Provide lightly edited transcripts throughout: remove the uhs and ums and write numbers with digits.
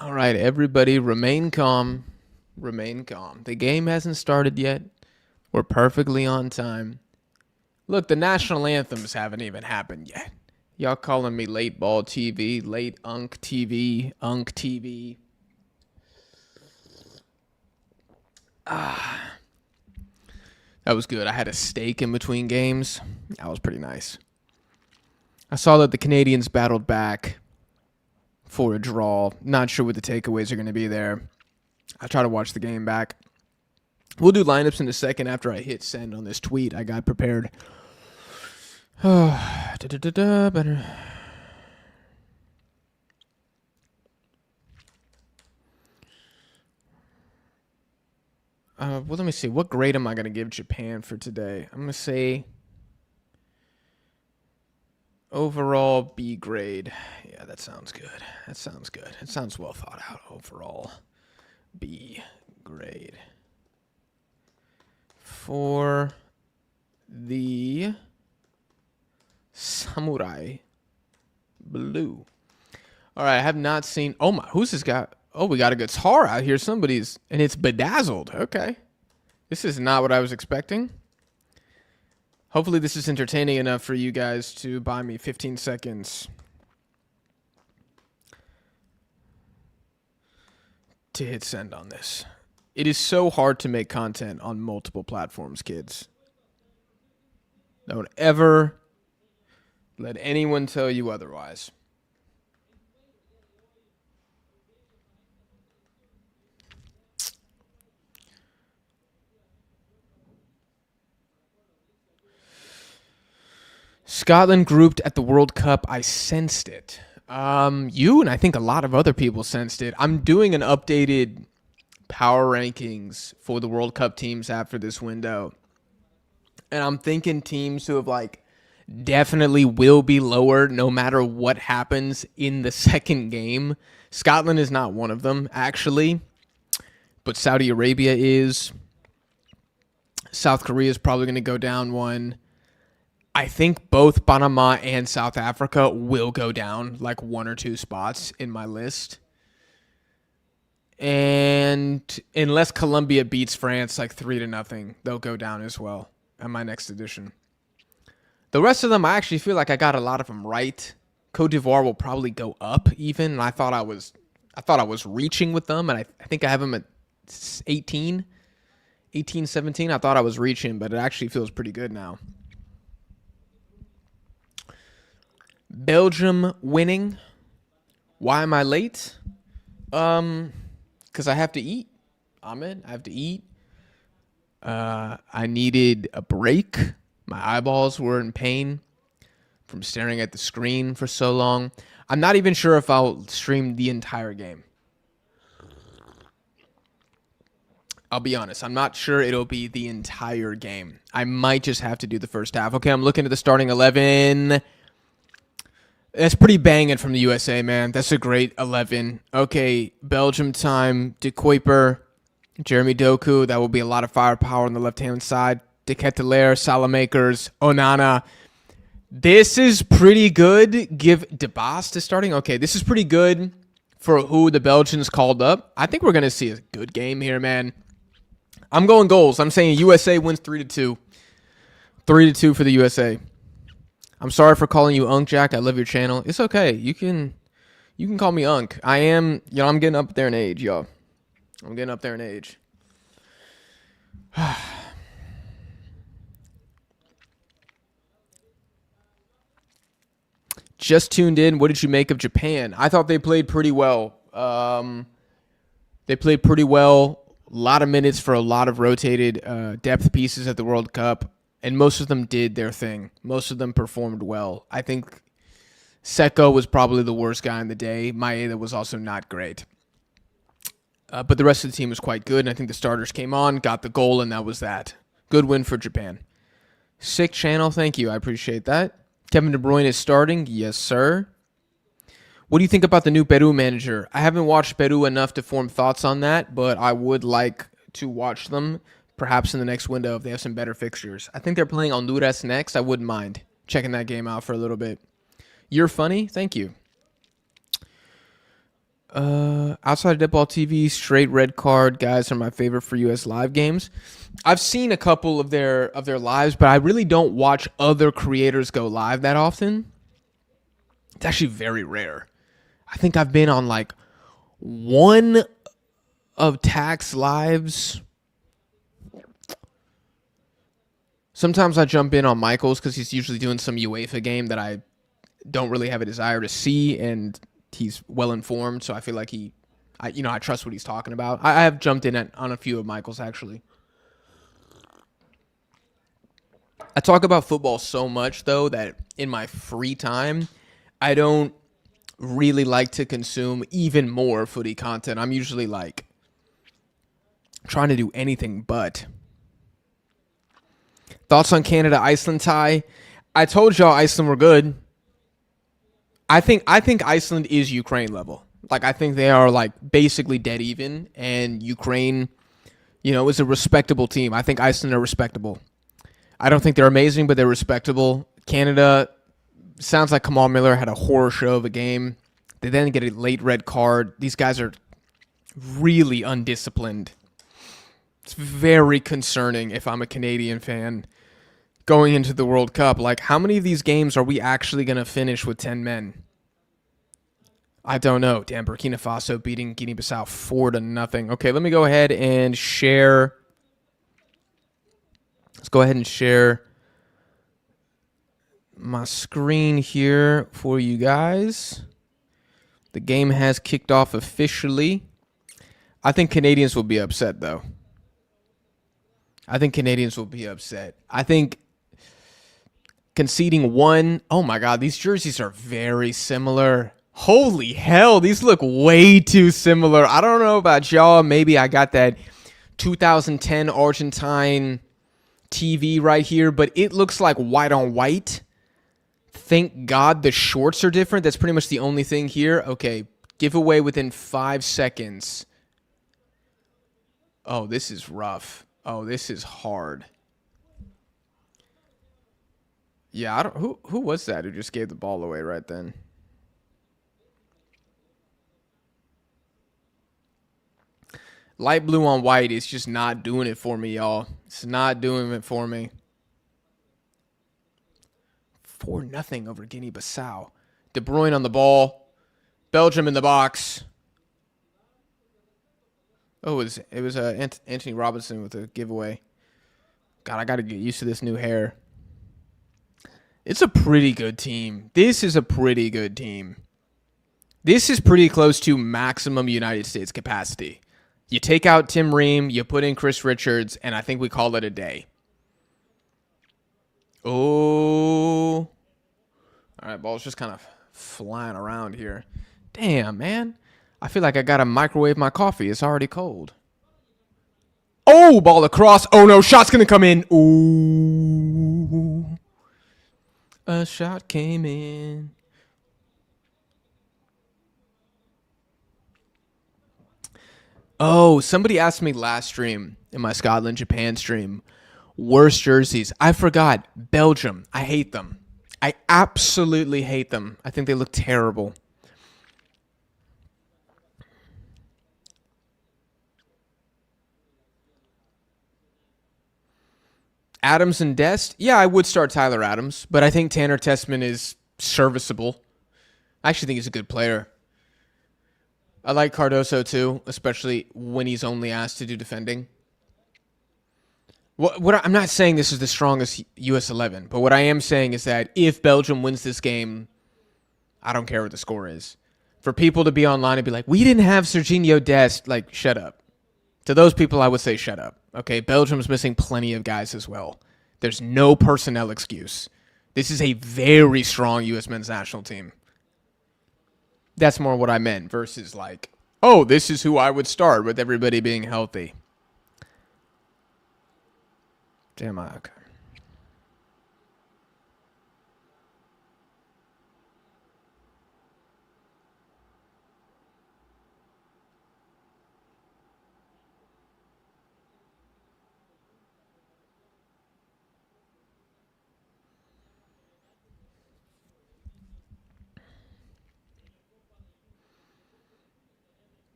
All right, everybody, remain calm. Remain calm. The game hasn't started yet. We're perfectly on time. Look, the national anthems haven't even happened yet. Y'all calling me late ball TV, late Unk TV, Unk TV. That was good. I had a steak in between games. That was pretty nice. I saw that the Canadians battled back for a draw. Not sure what the takeaways are going to be there. I'll try to watch the game back. We'll do lineups in a second after I hit send on this tweet I got prepared. Better. Well, let me see. What grade am I going to give Japan for today? I'm going to say overall B grade. Yeah, that sounds good. That sounds good. It sounds well thought out. Overall B grade. For the Samurai Blue. All right, I have not seen. Oh my, who's this guy? Oh, we got a guitar out here. Somebody's, and it's bedazzled. Okay, this is not what I was expecting. Hopefully, this is entertaining enough for you guys to buy me 15 seconds to hit send on this. It is so hard to make content on multiple platforms, kids. Don't ever let anyone tell you otherwise. Scotland grouped at the World Cup. I sensed it. You and I think a lot of other people sensed it. I'm doing an updated power rankings for the World Cup teams after this window. And I'm thinking teams who have definitely will be lower no matter what happens in the second game. Scotland is not one of them, actually. But Saudi Arabia is. South Korea is probably going to go down one. I think both Panama and South Africa will go down like one or two spots in my list. And unless Colombia beats France 3-0, they'll go down as well in my next edition. The rest of them, I actually feel like I got a lot of them right. Cote d'Ivoire will probably go up even. I thought I was reaching with them, and I think I have them at 18, 17. I thought I was reaching, but it actually feels pretty good now. Belgium winning. Why am I late? Because I have to eat. Ahmed, I have to eat. I needed a break. My eyeballs were in pain from staring at the screen for so long. I'm not even sure if I'll stream the entire game. I'll be honest. I'm not sure it'll be the entire game. I might just have to do the first half. Okay, I'm looking at the starting 11. That's pretty banging from the USA, man. That's a great 11. Okay, Belgium time. De Kuiper, Jeremy Doku. That will be a lot of firepower on the left-hand side. De Ketelaere, Salamakers, Onana. This is pretty good. Give DeBaas to starting. Okay, this is pretty good for who the Belgians called up. I think we're going to see a good game here, man. I'm going goals. I'm saying USA wins 3-2. 3-2 for the USA. I'm sorry for calling you Unk Jack. I love your channel. It's okay. You can call me Unk. I am, I'm getting up there in age, y'all. I'm getting up there in age. Just tuned in. What did you make of Japan? I thought they played pretty well. They played pretty well. A lot of minutes for a lot of rotated depth pieces at the World Cup. And most of them did their thing. Most of them performed well. I think Seko was probably the worst guy in the day. Maeda was also not great. But the rest of the team was quite good. And I think the starters came on, got the goal, and that was that. Good win for Japan. Sick channel. Thank you. I appreciate that. Kevin De Bruyne is starting. Yes, sir. What do you think about the new Peru manager? I haven't watched Peru enough to form thoughts on that, but I would like to watch them. Perhaps in the next window if they have some better fixtures. I think they're playing Honduras next. I wouldn't mind checking that game out for a little bit. You're funny. Thank you. I Outside of Deadball TV, straight red card guys are my favorite for US live games. I've seen a couple of their lives, but I really don't watch other creators go live that often. It's actually very rare. I think I've been on like one of Tax lives. Sometimes I jump in on Michael's because he's usually doing some UEFA game that I don't really have a desire to see, and he's well informed, so I feel like I trust what he's talking about. I have jumped in on a few of Michael's actually. I talk about football so much though that in my free time, I don't really like to consume even more footy content. I'm usually like trying to do anything but. Thoughts on Canada Iceland tie? I told y'all Iceland were good. I think Iceland is Ukraine level. Like I think they are like basically dead even, and Ukraine, is a respectable team. I think Iceland are respectable. I don't think they're amazing, but they're respectable. Canada sounds like Kamal Miller had a horror show of a game. They then get a late red card. These guys are really undisciplined. It's very concerning if I'm a Canadian fan going into the World Cup. Like, how many of these games are we actually going to finish with 10 men? I don't know. Damn, Burkina Faso beating Guinea-Bissau 4-0. Okay, let me go ahead and share. Let's go ahead and share my screen here for you guys. The game has kicked off officially. I think Canadians will be upset, though. I think conceding one. Oh, my God. These jerseys are very similar. Holy hell. These look way too similar. I don't know about y'all. Maybe I got that 2010 Argentine TV right here, but it looks like white on white. Thank God the shorts are different. That's pretty much the only thing here. Okay, giveaway within 5 seconds. Oh, this is rough. Oh, this is hard. Yeah, I don't. Who was that who just gave the ball away right then? Light blue on white is just not doing it for me, y'all. It's not doing it for me. 4-0 over Guinea-Bissau. De Bruyne on the ball. Belgium in the box. Oh, it was Anthony Robinson with a giveaway. God, I got to get used to this new hair. It's a pretty good team. This is a pretty good team. This is pretty close to maximum United States capacity. You take out Tim Ream, you put in Chris Richards, and I think we call it a day. Oh. All right, ball's just kind of flying around here. Damn, man. I feel like I got to microwave my coffee. It's already cold. Oh, ball across. Oh, no, shot's going to come in. Ooh. A shot came in. Oh, somebody asked me last stream in my Scotland-Japan stream, worst jerseys. I forgot. Belgium. I hate them. I absolutely hate them. I think they look terrible. Adams and Dest? Yeah, I would start Tyler Adams, but I think Tanner Tessman is serviceable. I actually think he's a good player. I like Cardoso too, especially when he's only asked to do defending. I'm not saying this is the strongest US 11, but what I am saying is that if Belgium wins this game, I don't care what the score is. For people to be online and be like, we didn't have Serginho Dest, like, shut up. To those people, I would say shut up. Okay, Belgium's missing plenty of guys as well. There's no personnel excuse. This is a very strong U.S. men's national team. That's more what I meant versus like, oh, this is who I would start with everybody being healthy. Damn, okay.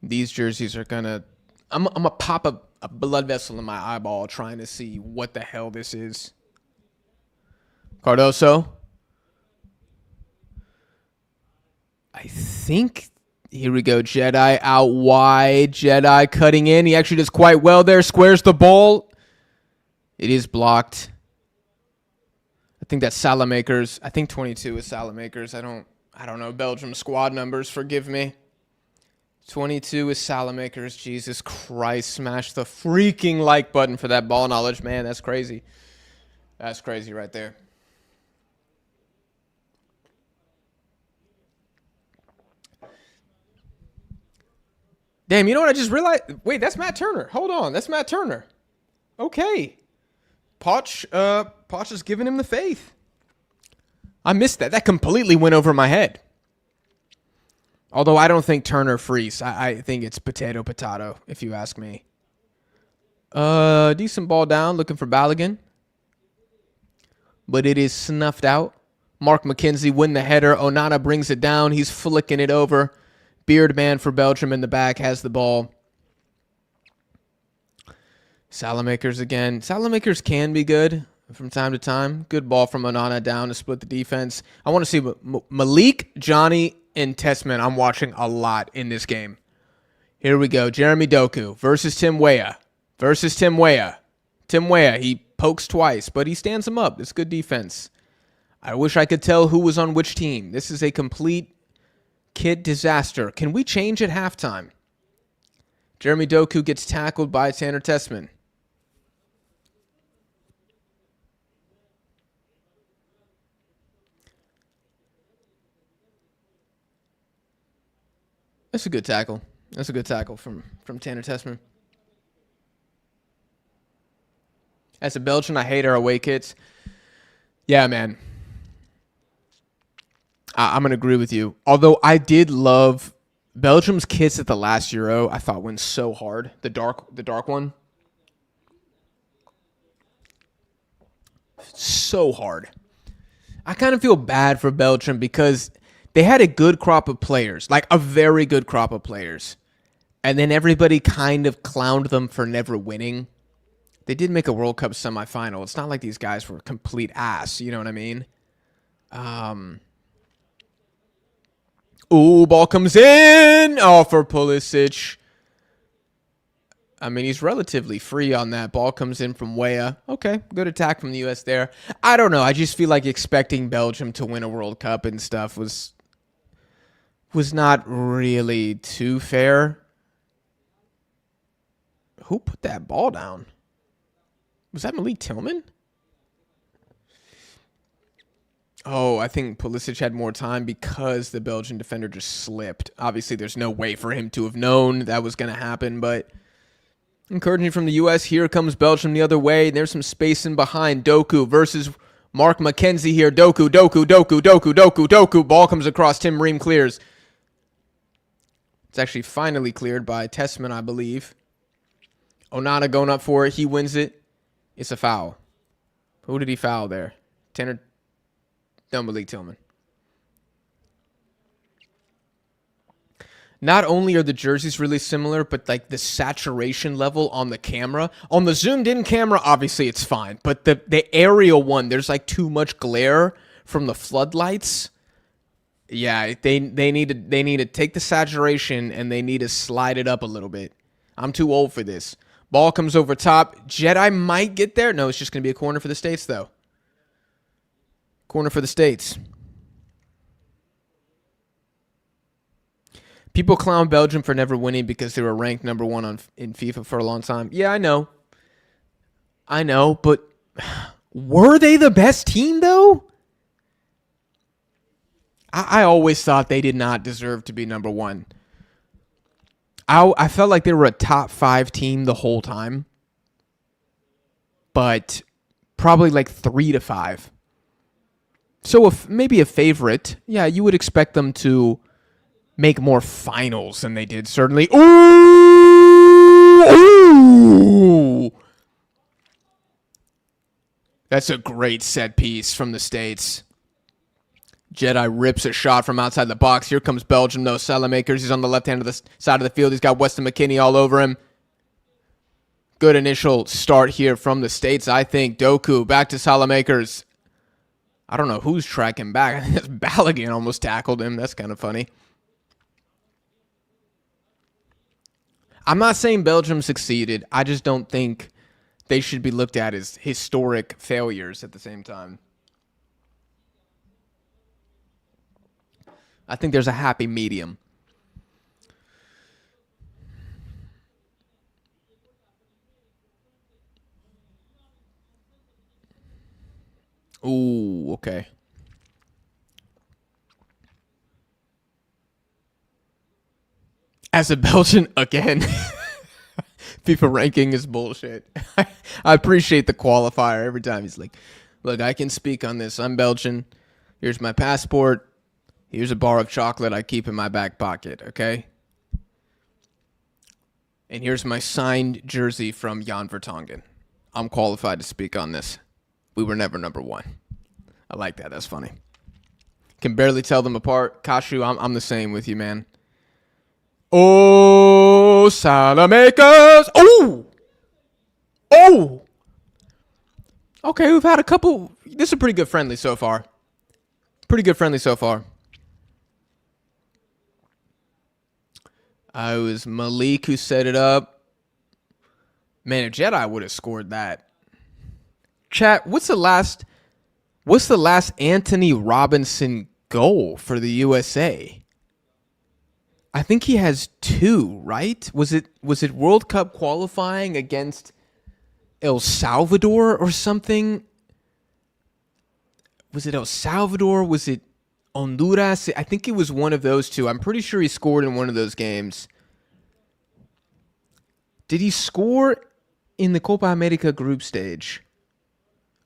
These jerseys are gonna. I'm gonna pop a blood vessel in my eyeball trying to see what the hell this is. Cardoso. I think. Here we go. Jedi out wide. Jedi cutting in. He actually does quite well there. Squares the ball. It is blocked. I think that's Salamakers. I think 22 is Salamakers. I don't know Belgium squad numbers. Forgive me. 22 is Salamakers. Jesus Christ. Smash the freaking like button for that ball knowledge, man. That's crazy. That's crazy right there. Damn, you know what I just realized? Wait, that's Matt Turner. Hold on. That's Matt Turner. Okay. Poch is giving him the faith. I missed that. That completely went over my head. Although I don't think Turner frees. I think it's potato, if you ask me. Decent ball down, looking for Balogun. But it is snuffed out. Mark McKenzie win the header. Onana brings it down. He's flicking it over. Beardman for Belgium in the back has the ball. Salamakers again. Salamakers can be good from time to time. Good ball from Onana down to split the defense. I want to see Malik, Johnny, and Tessman. I'm watching a lot in this game. Here we go. Jeremy Doku versus Tim Weah. Tim Weah, he pokes twice, but he stands him up. It's good defense. I wish I could tell who was on which team. This is a complete kid disaster. Can we change at halftime? Jeremy Doku gets tackled by Tanner Tessman. That's a good tackle. That's a good tackle from Tanner Tessman. As a Belgian, I hate our away kits. Yeah, man. I'm going to agree with you. Although I did love Belgium's kits at the last Euro. I thought went so hard. The dark one. So hard. I kind of feel bad for Belgium because they had a good crop of players, like a very good crop of players. And then everybody kind of clowned them for never winning. They did make a World Cup semifinal. It's not like these guys were complete ass. You know what I mean? Ooh, ball comes in. Oh, for Pulisic. I mean, he's relatively free on that. Ball comes in from Weah. Okay, good attack from the U.S. there. I don't know. I just feel like expecting Belgium to win a World Cup and stuff was not really too fair. Who put that ball down? Was that Malik Tillman? Oh, I think Pulisic had more time because the Belgian defender just slipped. Obviously, there's no way for him to have known that was going to happen, but encouraging from the U.S. Here comes Belgium the other way. There's some space in behind. Doku versus Mark McKenzie here. Doku. Ball comes across. Tim Ream clears. It's actually finally cleared by Tessman, I believe. Onana going up for it. He wins it. It's a foul. Who did he foul there? Tanner. No, Malik Tillman. Not only are the jerseys really similar, but like the saturation level on the camera. On the zoomed in camera, obviously it's fine. But the aerial one, there's like too much glare from the floodlights. Yeah, they need to take the saturation and they need to slide it up a little bit. I'm too old for this. Ball comes over top. Jedi might get there. No, it's just going to be a corner for the States, though. Corner for the States. People clown Belgium for never winning because they were ranked number one in FIFA for a long time. Yeah, I know. But were they the best team, though? I always thought they did not deserve to be number one. I felt like they were a top 5 team the whole time. But probably like 3 to 5. So if maybe a favorite, yeah, you would expect them to make more finals than they did, certainly. Ooh! That's a great set piece from the States. Jedi rips a shot from outside the box. Here comes Belgium, though. Salamakers, he's on the left hand of the side of the field. He's got Weston McKennie all over him. Good initial start here from the States, I think. Doku back to Salamakers. I don't know who's tracking back. I think that's Balogun almost tackled him. That's kind of funny. I'm not saying Belgium succeeded. I just don't think they should be looked at as historic failures at the same time. I think there's a happy medium. Ooh, okay. As a Belgian, again, FIFA ranking is bullshit. I appreciate the qualifier every time. He's like, look, I can speak on this. I'm Belgian. Here's my passport. Here's a bar of chocolate I keep in my back pocket, okay? And here's my signed jersey from Jan Vertonghen. I'm qualified to speak on this. We were never number one. I like that. That's funny. Can barely tell them apart. Kashu, I'm the same with you, man. Oh, Salamakers. Oh! Oh! Okay, we've had a couple. This is a pretty good friendly so far. Pretty good friendly so far. It was Malik who set it up. Man, if Jedi would have scored that. Chat, what's the last Anthony Robinson goal for the USA? I think he has 2, right? Was it World Cup qualifying against El Salvador or something? Was it El Salvador? Was it Honduras? I think it was one of those two. I'm pretty sure he scored in one of those games. Did he score in the Copa America group stage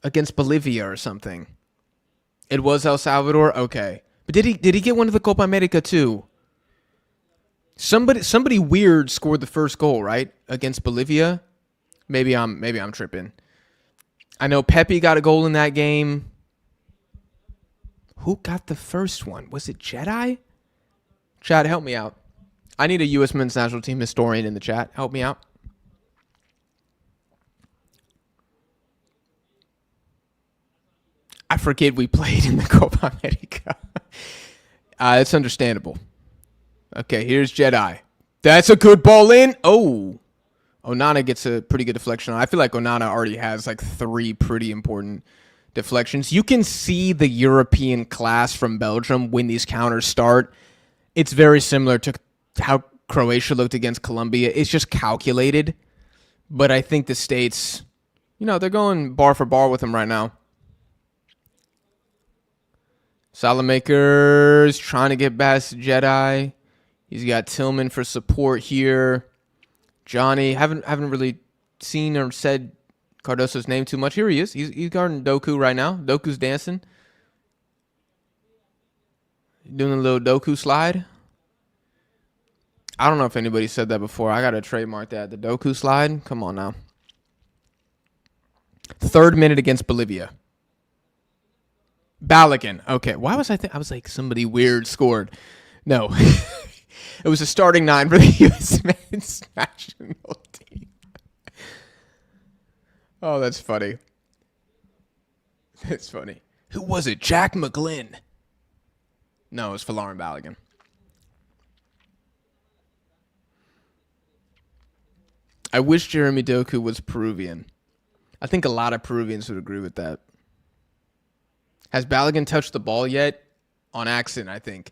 against Bolivia or something? It was El Salvador? Okay. But did he get one of the Copa America too? Somebody weird scored the first goal, right? Against Bolivia? Maybe I'm tripping. I know Pepe got a goal in that game. Who got the first one? Was it Jedi? Chat, help me out. I need a U.S. men's national team historian in the chat. Help me out. I forget we played in the Copa America. It's understandable. Okay, here's Jedi. That's a good ball in. Oh. Onana gets a pretty good deflection. I feel like Onana already has like 3 pretty important deflections. You can see the European class from Belgium when these counters start. It's very similar to how Croatia looked against Colombia. It's just calculated. But I think the States, they're going bar for bar with them right now. Salamakers trying to get past Jedi. He's got Tillman for support here. Johnny, haven't really seen or said Cardoso's name too much. Here he is. He's guarding Doku right now. Doku's dancing. Doing a little Doku slide. I don't know if anybody said that before. I got to trademark that. The Doku slide. Come on now. 3rd minute against Bolivia. Balogun. Okay. Why was I was like somebody weird scored. No. It was a starting 9 for the U.S. men's national team. Oh, that's funny. That's funny. Who was it? Jack McGlynn. No, it was Folarin Balogun. I wish Jeremy Doku was Peruvian. I think a lot of Peruvians would agree with that. Has Balogun touched the ball yet? On accident, I think.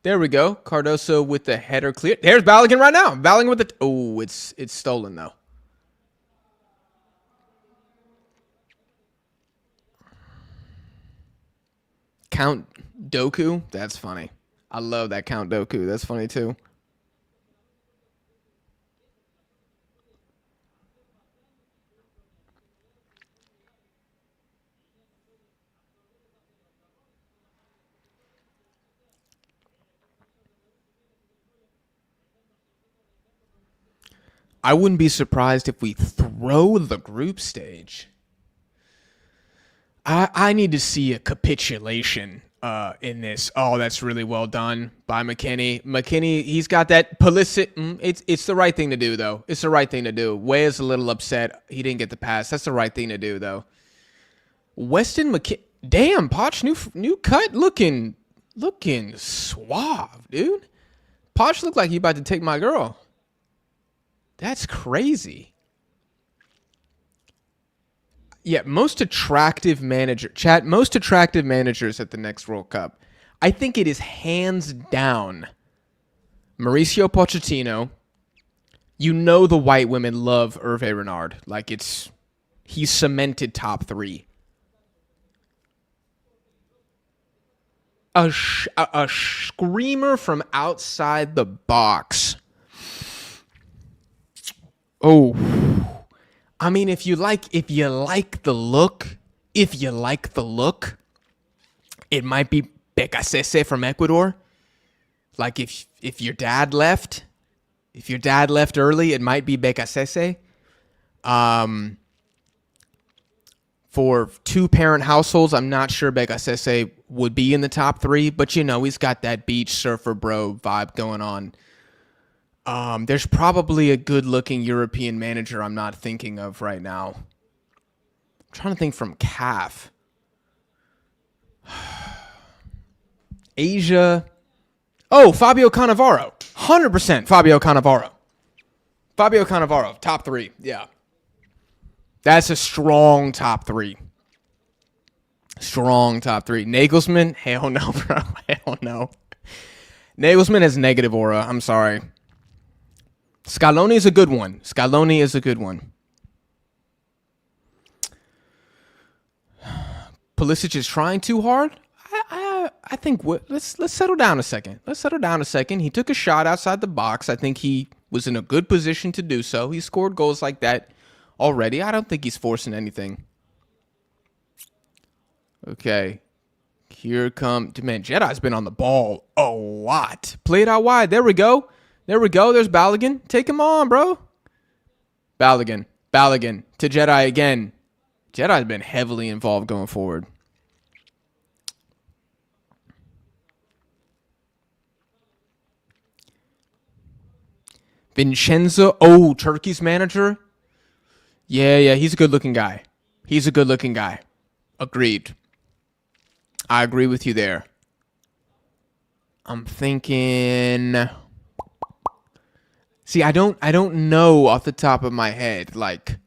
There we go. Cardoso with the header clear. There's Balogun right now. Balogun with the... Oh, it's stolen, though. Count Doku? That's funny. I love that Count Doku. That's funny, too. I wouldn't be surprised if we throw the group stage. I need to see a capitulation in this. Oh, that's really well done by McKinney. McKinney, he's got that Pulisic. It's the right thing to do, though. It's the right thing to do. Weah's a little upset he didn't get the pass. That's the right thing to do, though. Weston McKinney. Damn, Poch, new cut, looking suave, dude. Poch looked like he about to take my girl. That's crazy. Yeah, most attractive manager. Chat, most attractive managers at the next World Cup. I think it is hands down Mauricio Pochettino. You know the white women love Hervé Renard. Like he's cemented top 3. A screamer from outside the box. Oh, I mean, if you like the look, it might be Becasese from Ecuador. Like if your dad left early, it might be Becasese. For 2-parent households, I'm not sure Becasese would be in the top 3, but he's got that beach surfer bro vibe going on. There's probably a good-looking European manager I'm not thinking of right now. I'm trying to think from CAF. Asia. Oh, Fabio Cannavaro. 100% Fabio Cannavaro. Fabio Cannavaro, top 3, yeah. That's a strong top 3. Strong top 3. Nagelsmann? Hell no, bro. Hell no. Nagelsmann has negative aura. I'm sorry. Scaloni is a good one. Pulisic is trying too hard. I think let's settle down a second. He took a shot outside the box. I think he was in a good position to do so. He scored goals like that already. I don't think he's forcing anything. Okay. Here come... Man, Jedi's been on the ball a lot. Play it out wide. There we go. There's Balogun. Take him on, bro. Balogun to Jedi again. Jedi's been heavily involved going forward. Vincenzo. Oh, Turkey's manager. Yeah, he's a good-looking guy. Agreed. I agree with you there. I'm thinking... See, I don't know off the top of my head, like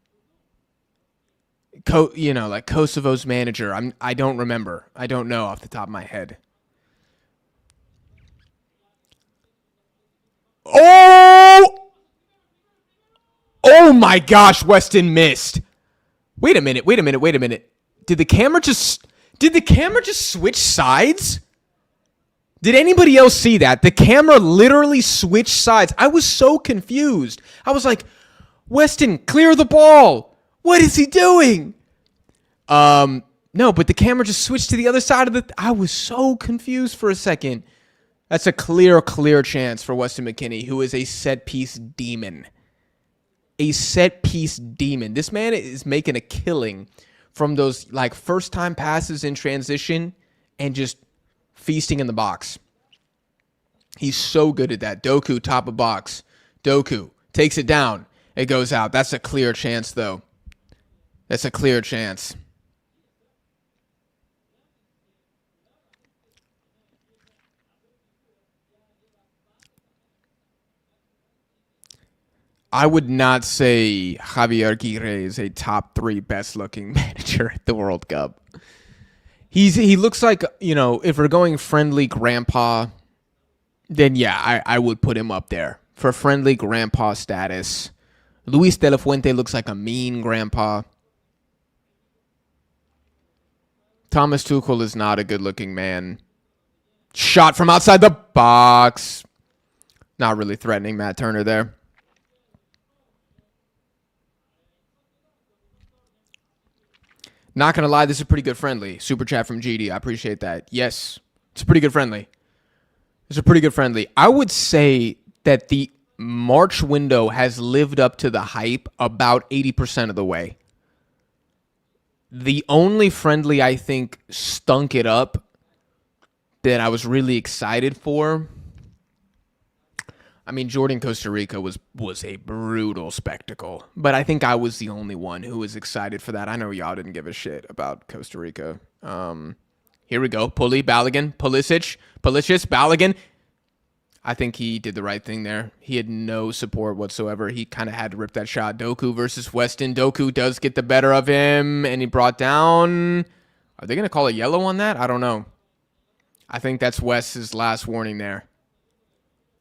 Kosovo's manager. I don't remember. I don't know off the top of my head. Oh my gosh, Weston missed. Wait a minute. Did the camera just switch sides? Did anybody else see that? The camera literally switched sides. I was so confused. I was like, Weston, clear the ball. What is he doing? No, but the camera just switched to the other side of the... I was so confused for a second. That's a clear chance for Weston McKennie, who is a set-piece demon. This man is making a killing from those first-time passes in transition and just feasting in the box. He's so good at that. Doku, top of box. Doku takes it down. It goes out. That's a clear chance, though. That's a clear chance. I would not say Javier Aguirre is a top 3 best-looking manager at the World Cup. He looks like, if we're going friendly grandpa, then yeah, I would put him up there for friendly grandpa status. Luis de la Fuente looks like a mean grandpa. Thomas Tuchel is not a good-looking man. Shot from outside the box. Not really threatening Matt Turner there. Not going to lie, this is a pretty good friendly. Super chat from GD. I appreciate that. Yes, it's a pretty good friendly. I would say that the March window has lived up to the hype about 80% of the way. The only friendly I think stunk it up that I was really excited for. I mean, Jordan Costa Rica was a brutal spectacle, but I think I was the only one who was excited for that. I know y'all didn't give a shit about Costa Rica. Here we go. Balogun, Pulisic, Balogun. I think he did the right thing there. He had no support whatsoever. He kind of had to rip that shot. Doku versus Weston. Doku does get the better of him, and he brought down... Are they going to call a yellow on that? I don't know. I think that's West's last warning there.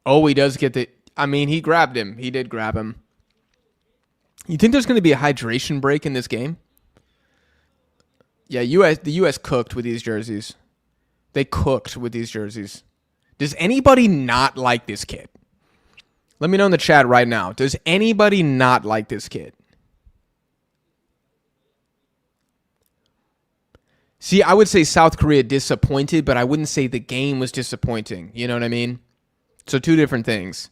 Oh, he does get the... I mean, he grabbed him. He did grab him. You think there's going to be a hydration break in this game? Yeah, the U.S. cooked with these jerseys. They cooked with these jerseys. Does anybody not like this kid? Let me know in the chat right now. Does anybody not like this kid? See, I would say South Korea disappointed, but I wouldn't say the game was disappointing. You know what I mean? So two different things.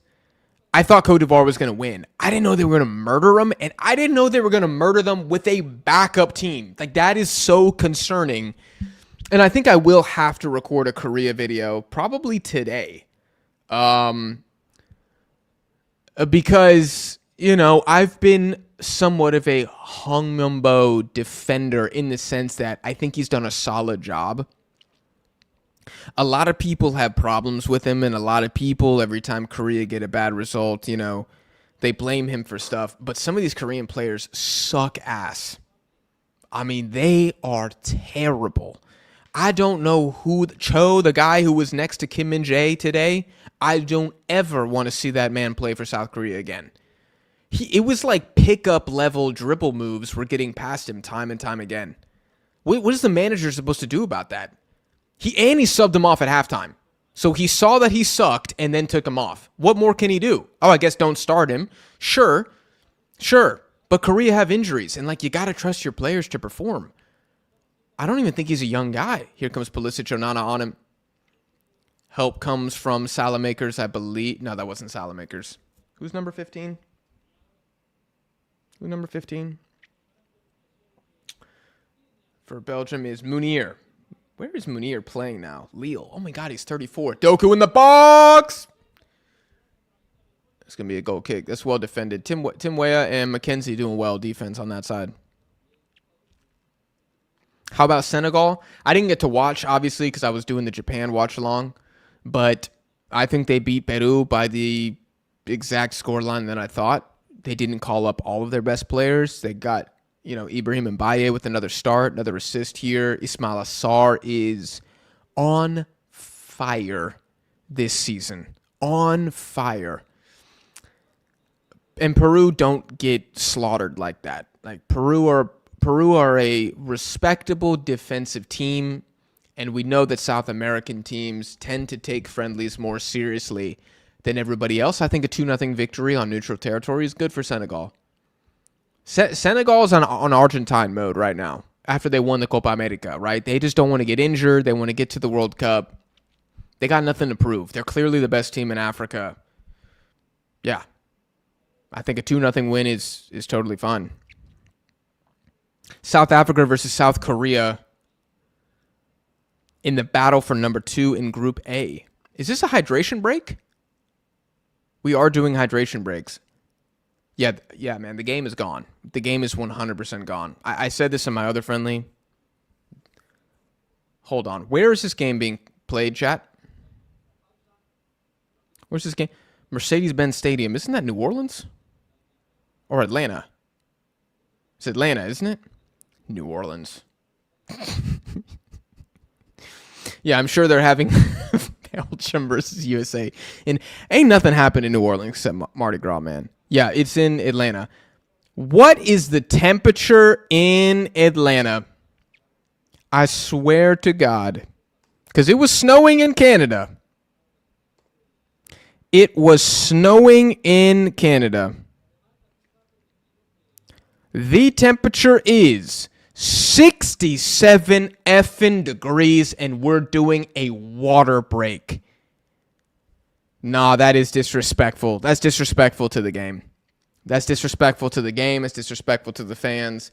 I thought Cote d'Ivoire was going to win. I didn't know they were going to murder them, and I didn't know they were going to murder them with a backup team. Like, that is so concerning. And I think I will have to record a Korea video probably today. Because, you know, I've been somewhat of a Hong Myung-bo defender in the sense that I think he's done a solid job. A lot of people have problems with him, and a lot of people, every time Korea get a bad result, you know, they blame him for stuff. But some of these Korean players suck ass. I mean, they are terrible. I don't know who... Cho, the guy who was next to Kim Min-jae today, I don't ever want to see that man play for South Korea again. It was like pickup level dribble moves were getting past him time and time again. What is the manager supposed to do about that? He subbed him off at halftime. So he saw that he sucked and then took him off. What more can he do? Oh, I guess don't start him. Sure. But Korea have injuries, and like, you got to trust your players to perform. I don't even think he's a young guy. Here comes Pulisic, Onana on him. Help comes from Salamakers, I believe. No, that wasn't Salamakers. Who's number 15? Who's number 15? For Belgium is Mounier. Where is Mounier playing now? Lille. Oh my God, he's 34. Doku in the box! It's going to be a goal kick. That's well defended. Tim Weah and McKenzie doing well defense on that side. How about Senegal? I didn't get to watch, obviously, because I was doing the Japan watch-along. But I think they beat Peru by the exact scoreline that I thought. They didn't call up all of their best players. They got, you know, Ibrahim Mbaye with another start, another assist here. Ismail Assar is on fire this season. On fire. And Peru don't get slaughtered like that. Like, Peru are a respectable defensive team, and we know that South American teams tend to take friendlies more seriously than everybody else. I think a 2-0 victory on neutral territory is good for Senegal. Senegal is on Argentine mode right now after they won the Copa America, right? They just don't want to get injured. They want to get to the World Cup. They got nothing to prove. They're clearly the best team in Africa. Yeah. I think a 2-0 win is totally fine. South Africa versus South Korea in the battle for number 2 in Group A. Is this a hydration break? We are doing hydration breaks. Yeah, man, the game is gone. The game is 100% gone. I said this in my other friendly. Hold on. Where is this game being played, chat? Where's this game? Mercedes-Benz Stadium. Isn't that New Orleans? Or Atlanta? It's Atlanta, isn't it? New Orleans. Yeah, I'm sure they're having Belgium versus USA. And ain't nothing happened in New Orleans except Mardi Gras, man. Yeah, it's in Atlanta. What is the temperature in Atlanta? I swear to God. Because it was snowing in Canada. It was snowing in Canada. The temperature is 67 effing degrees, and we're doing a water break. Nah, that is disrespectful. That's disrespectful to the game. That's disrespectful to the game. It's disrespectful to the fans.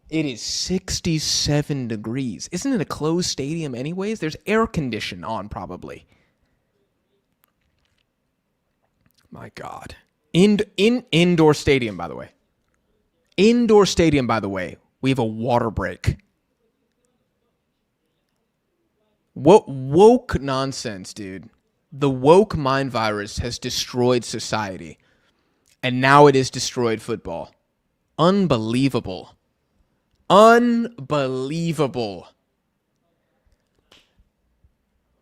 It is 67 degrees. Isn't it a closed stadium anyways? There's air condition on probably. My God. Indoor stadium, by the way. Indoor stadium, by the way. We have a water break. Woke nonsense, dude. The woke mind virus has destroyed society. And now it has destroyed football. Unbelievable. Unbelievable.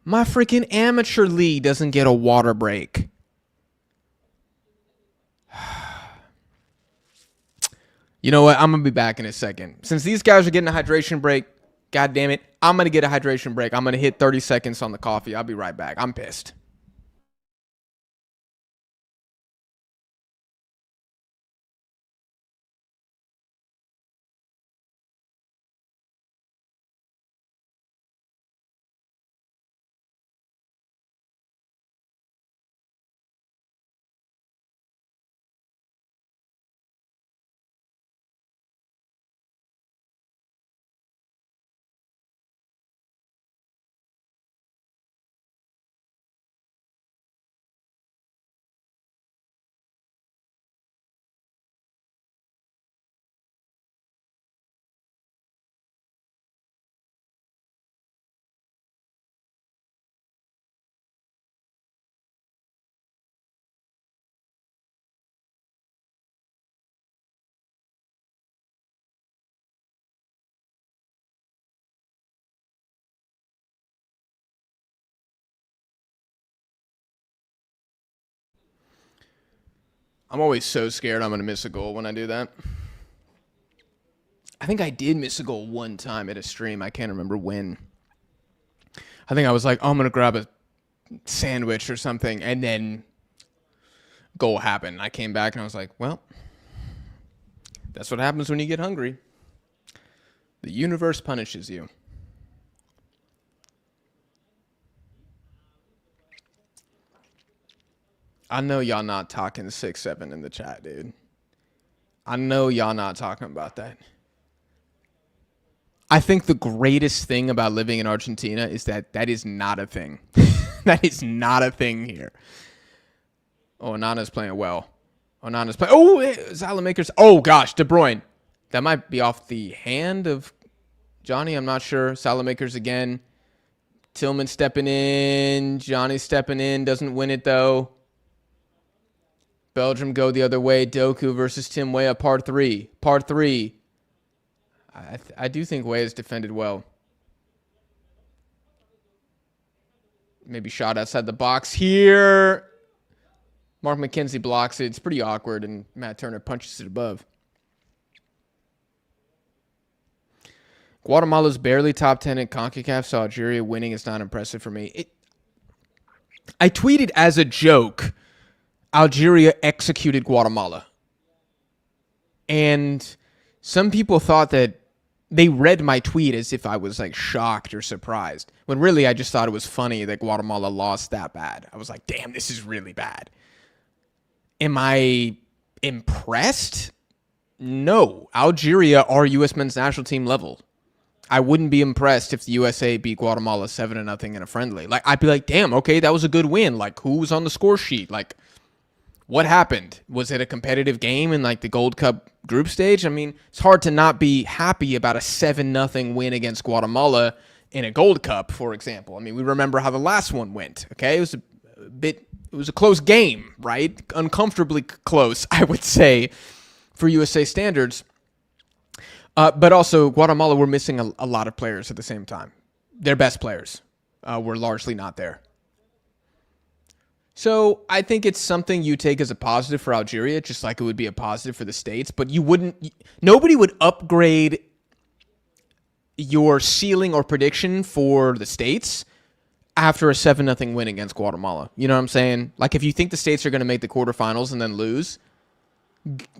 My freaking amateur league doesn't get a water break. You know what? I'm going to be back in a second. Since these guys are getting a hydration break, God damn it, I'm going to get a hydration break. I'm going to hit 30 seconds on the coffee. I'll be right back. I'm pissed. I'm always so scared I'm going to miss a goal when I do that. I think I did miss a goal one time at a stream. I can't remember when. I think I was like, oh, I'm going to grab a sandwich or something, and then goal happened. I came back and I was like, well, that's what happens when you get hungry. The universe punishes you. I know y'all not talking 6-7 in the chat, dude. I know y'all not talking about that. I think the greatest thing about living in Argentina is that that is not a thing. That is not a thing here. Oh, Onana's playing well. Onana's playing. Oh, Salamakers. Oh, gosh, De Bruyne. That might be off the hand of Johnny. I'm not sure. Salamakers again. Tillman stepping in. Johnny stepping in. Doesn't win it, though. Belgium go the other way. Doku versus Tim Weah, part 3. Part 3. I do think Weah's defended well. Maybe shot outside the box here. Mark McKenzie blocks it. It's pretty awkward, and Matt Turner punches it above. Guatemala's barely top 10 in CONCACAF, so Algeria winning is not impressive for me. I tweeted as a joke, Algeria executed Guatemala. And some people thought that they read my tweet as if I was like shocked or surprised, when really I just thought it was funny that Guatemala lost that bad. I was like, damn, this is really bad. Am I impressed? No. Algeria are U.S. men's national team level. I wouldn't be impressed if the USA beat Guatemala 7-0 in a friendly. Like, I'd be like, damn, okay, that was a good win. Like, who was on the score sheet? Like, what happened? Was it a competitive game in like the Gold Cup group stage? I mean, it's hard to not be happy about a 7-0 win against Guatemala in a Gold Cup, for example. I mean, we remember how the last one went, okay? It was a close game, right? Uncomfortably close, I would say, for USA standards. But also, Guatemala were missing a lot of players at the same time. Their best players were largely not there. So I think it's something you take as a positive for Algeria, just like it would be a positive for the States. But nobody would upgrade your ceiling or prediction for the States after a 7-0 win against Guatemala. You know what I'm saying? Like, if you think the States are going to make the quarterfinals and then lose,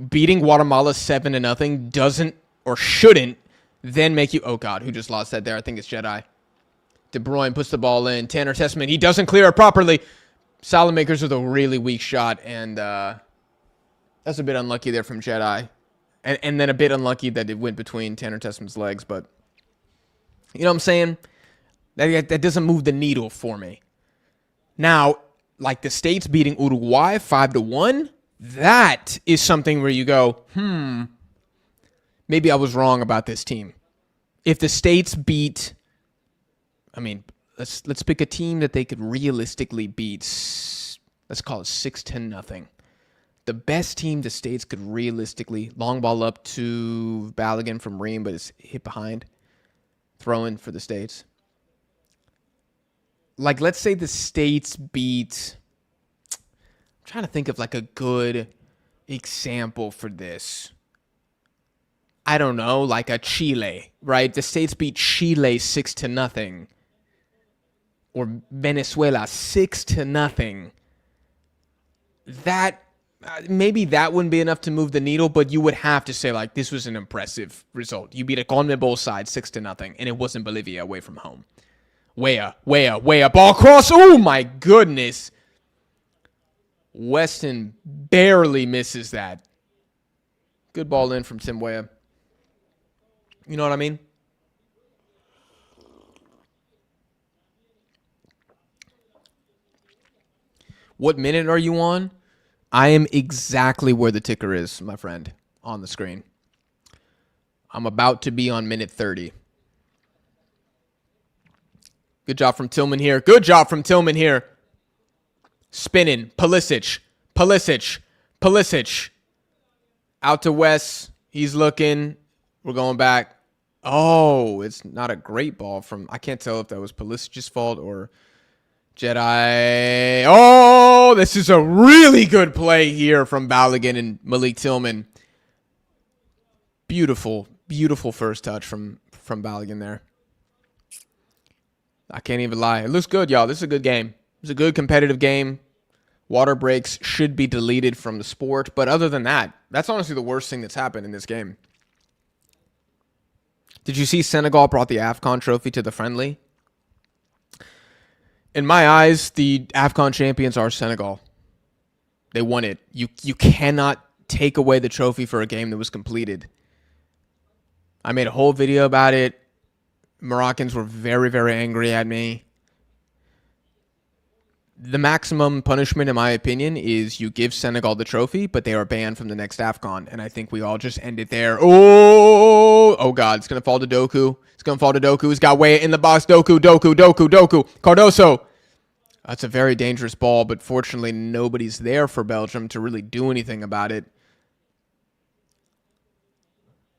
beating Guatemala 7-0 doesn't or shouldn't then make you, oh God, who just lost that there? I think it's Jedi. De Bruyne puts the ball in. Tanner Tessman, he doesn't clear it properly. Salamakers with a really weak shot, and that's a bit unlucky there from Jedi. And then a bit unlucky that it went between Tanner Tessman's legs, but you know what I'm saying? That doesn't move the needle for me. Now, like the States beating Uruguay 5-1, that is something where you go, maybe I was wrong about this team. If the States beat, I mean, let's pick a team that they could realistically beat. Let's call it 6-0. The best team the States could realistically, long ball up to Balogun from Ream, but it's hit behind. Throw in for the States. Like, let's say the States beat, I'm trying to think of like a good example for this. I don't know, like a Chile, right? The States beat Chile 6-0. Or Venezuela 6-0. That maybe that wouldn't be enough to move the needle, but you would have to say like this was an impressive result. You beat a CONMEBOL side 6-0, and it wasn't Bolivia away from home. Weah, ball cross. Oh my goodness. Weston barely misses that. Good ball in from Tim Weah. You know what I mean? What minute are you on? I am exactly where the ticker is, my friend, on the screen. I'm about to be on minute 30. Good job from Tillman here. Spinning. Pulisic. Out to Wes. He's looking. We're going back. Oh, it's not a great ball from... I can't tell if that was Pulisic's fault or Jedi. Oh, this is a really good play here from Balogun and Malik Tillman. Beautiful first touch from Balogun there. I can't even lie. It looks good, y'all. This is a good game. It's a good competitive game. Water breaks should be deleted from the sport. But other than that, that's honestly the worst thing that's happened in this game. Did you see Senegal brought the AFCON trophy to the friendly? In my eyes, the AFCON champions are Senegal. They won it. You cannot take away the trophy for a game that was completed. I made a whole video about it. Moroccans were very, very angry at me. The maximum punishment, in my opinion, is you give Senegal the trophy, but they are banned from the next AFCON. And I think we all just end it there. Oh God, it's going to fall to Doku. He's got Weah in the box. Doku. Cardoso. That's a very dangerous ball, but fortunately nobody's there for Belgium to really do anything about it.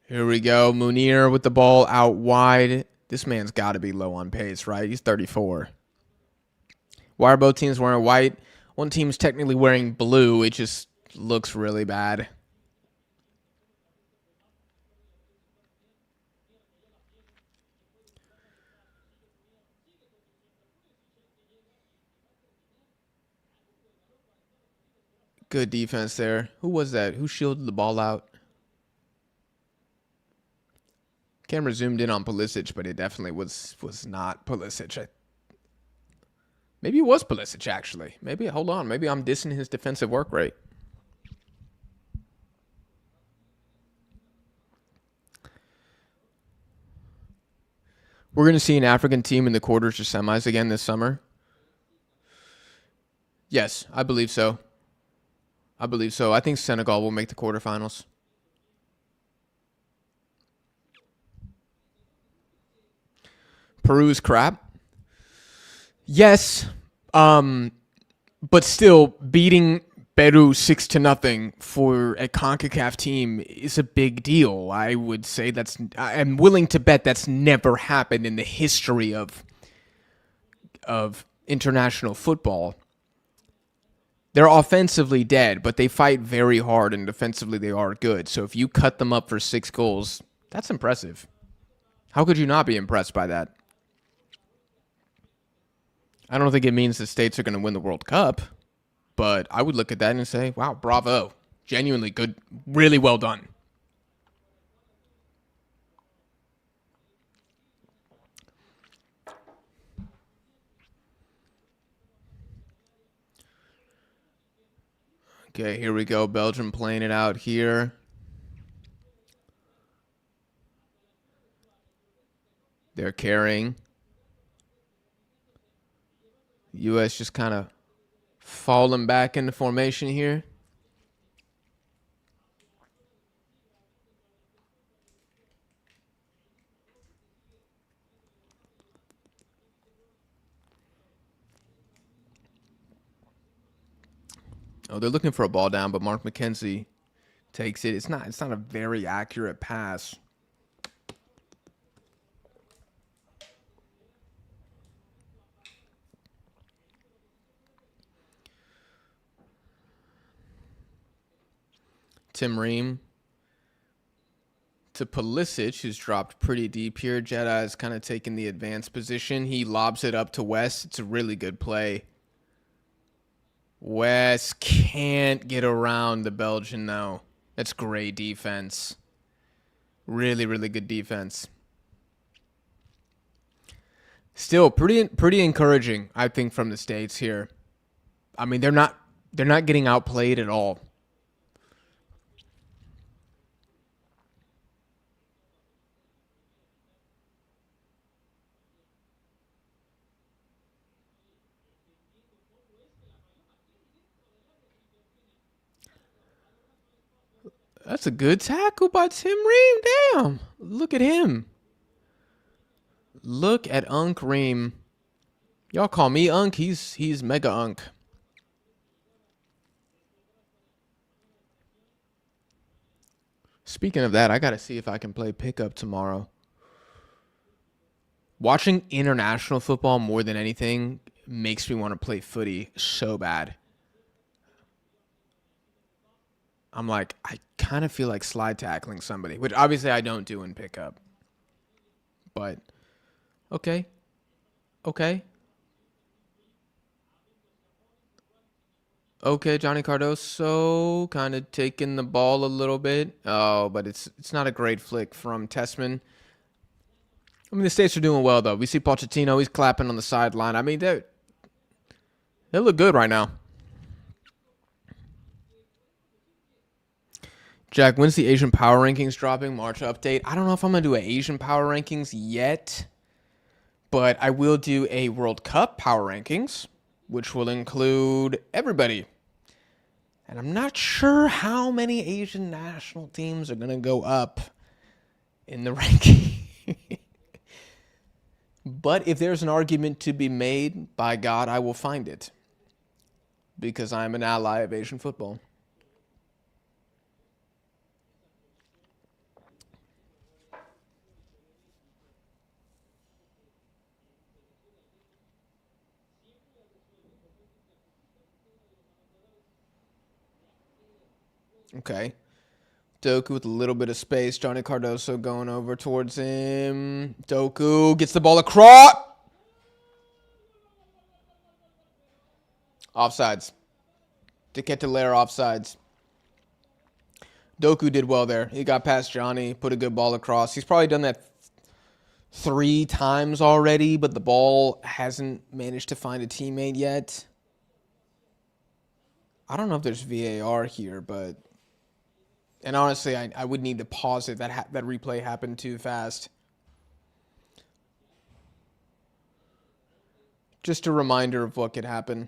Here we go. Munir with the ball out wide. This man's got to be low on pace, right? He's 34. Why are both teams wearing white? One team's technically wearing blue. It just looks really bad. Good defense there. Who was that? Who shielded the ball out? Camera zoomed in on Pulisic, but it definitely was not Pulisic. Maybe it was Pulisic, actually. Hold on. Maybe I'm dissing his defensive work rate. We're going to see an African team in the quarters or semis again this summer. Yes, I believe so. I think Senegal will make the quarterfinals. Peru's crap. Yes, but still beating Peru 6-0 for a CONCACAF team is a big deal. I would say I'm willing to bet that's never happened in the history of international football. They're offensively dead, but they fight very hard, and defensively they are good. So if you cut them up for 6 goals, that's impressive. How could you not be impressed by that? I don't think it means the States are going to win the World Cup, but I would look at that and say, wow, bravo. Genuinely good. Really well done. Okay, here we go. Belgium playing it out here. They're carrying. U.S. just kind of falling back into formation here. Oh, they're looking for a ball down, but Mark McKenzie takes it. It's not a very accurate pass. Tim Ream to Pulisic, who's dropped pretty deep here. Jedi is kind of taking the advanced position. He lobs it up to West. It's a really good play. West can't get around the Belgian, though. That's great defense. Really, really good defense. Still pretty encouraging, I think, from the States here. I mean, they're not getting outplayed at all. That's a good tackle by Tim Ream. Damn. Look at him. Look at Unc Ream. Y'all call me Unc. He's Mega Unc. Speaking of that, I got to see if I can play pickup tomorrow. Watching international football more than anything makes me want to play footy so bad. I'm like, I kind of feel like slide tackling somebody, which obviously I don't do in pickup. But, okay. Okay, Johnny Cardoso kind of taking the ball a little bit. Oh, but it's not a great flick from Tessman. I mean, the States are doing well, though. We see Pochettino. He's clapping on the sideline. I mean, they look good right now. Jack, when's the Asian Power Rankings dropping? March update. I don't know if I'm going to do an Asian Power Rankings yet, but I will do a World Cup Power Rankings, which will include everybody. And I'm not sure how many Asian national teams are going to go up in the ranking. But if there's an argument to be made, by God, I will find it. Because I'm an ally of Asian football. Okay. Doku with a little bit of space. Johnny Cardoso going over towards him. Doku gets the ball across. Offsides. Decatelaire offsides. Doku did well there. He got past Johnny, put a good ball across. He's probably done that 3 times already, but the ball hasn't managed to find a teammate yet. I don't know if there's VAR here, but... And honestly, I would need to pause it. That replay happened too fast. Just a reminder of what could happen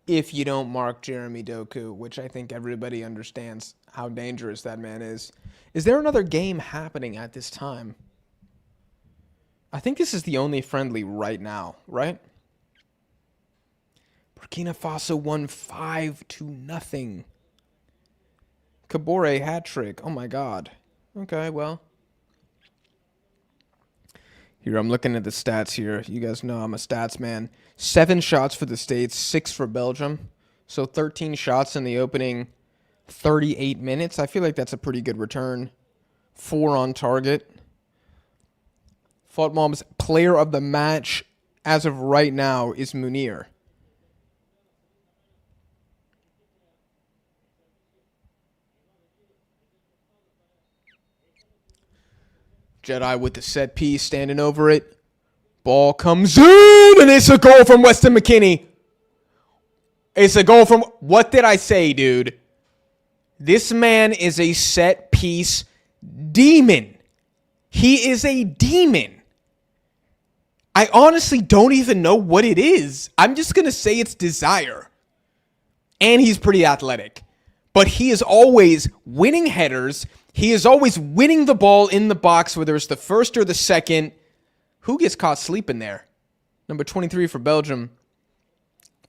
if you don't mark Jeremy Doku, which I think everybody understands how dangerous that man is. Is there another game happening at this time? I think this is the only friendly right now, right? Burkina Faso won 5-0. Kabore hat trick. Oh my God. Okay, well. Here, I'm looking at the stats here. You guys know I'm a stats man. 7 shots for the States, 6 for Belgium. So 13 shots in the opening 38 minutes. I feel like that's a pretty good return. 4 on target. Football's player of the match as of right now is Munir. Jedi with the set piece, standing over it. Ball comes in, and it's a goal from Weston McKennie. It's a goal from... What did I say, dude? This man is a set piece demon. He is a demon. I honestly don't even know what it is. I'm just going to say it's desire. And he's pretty athletic. But he is always winning headers. He is always winning the ball in the box, whether it's the first or the second. Who gets caught sleeping there? Number 23 for Belgium.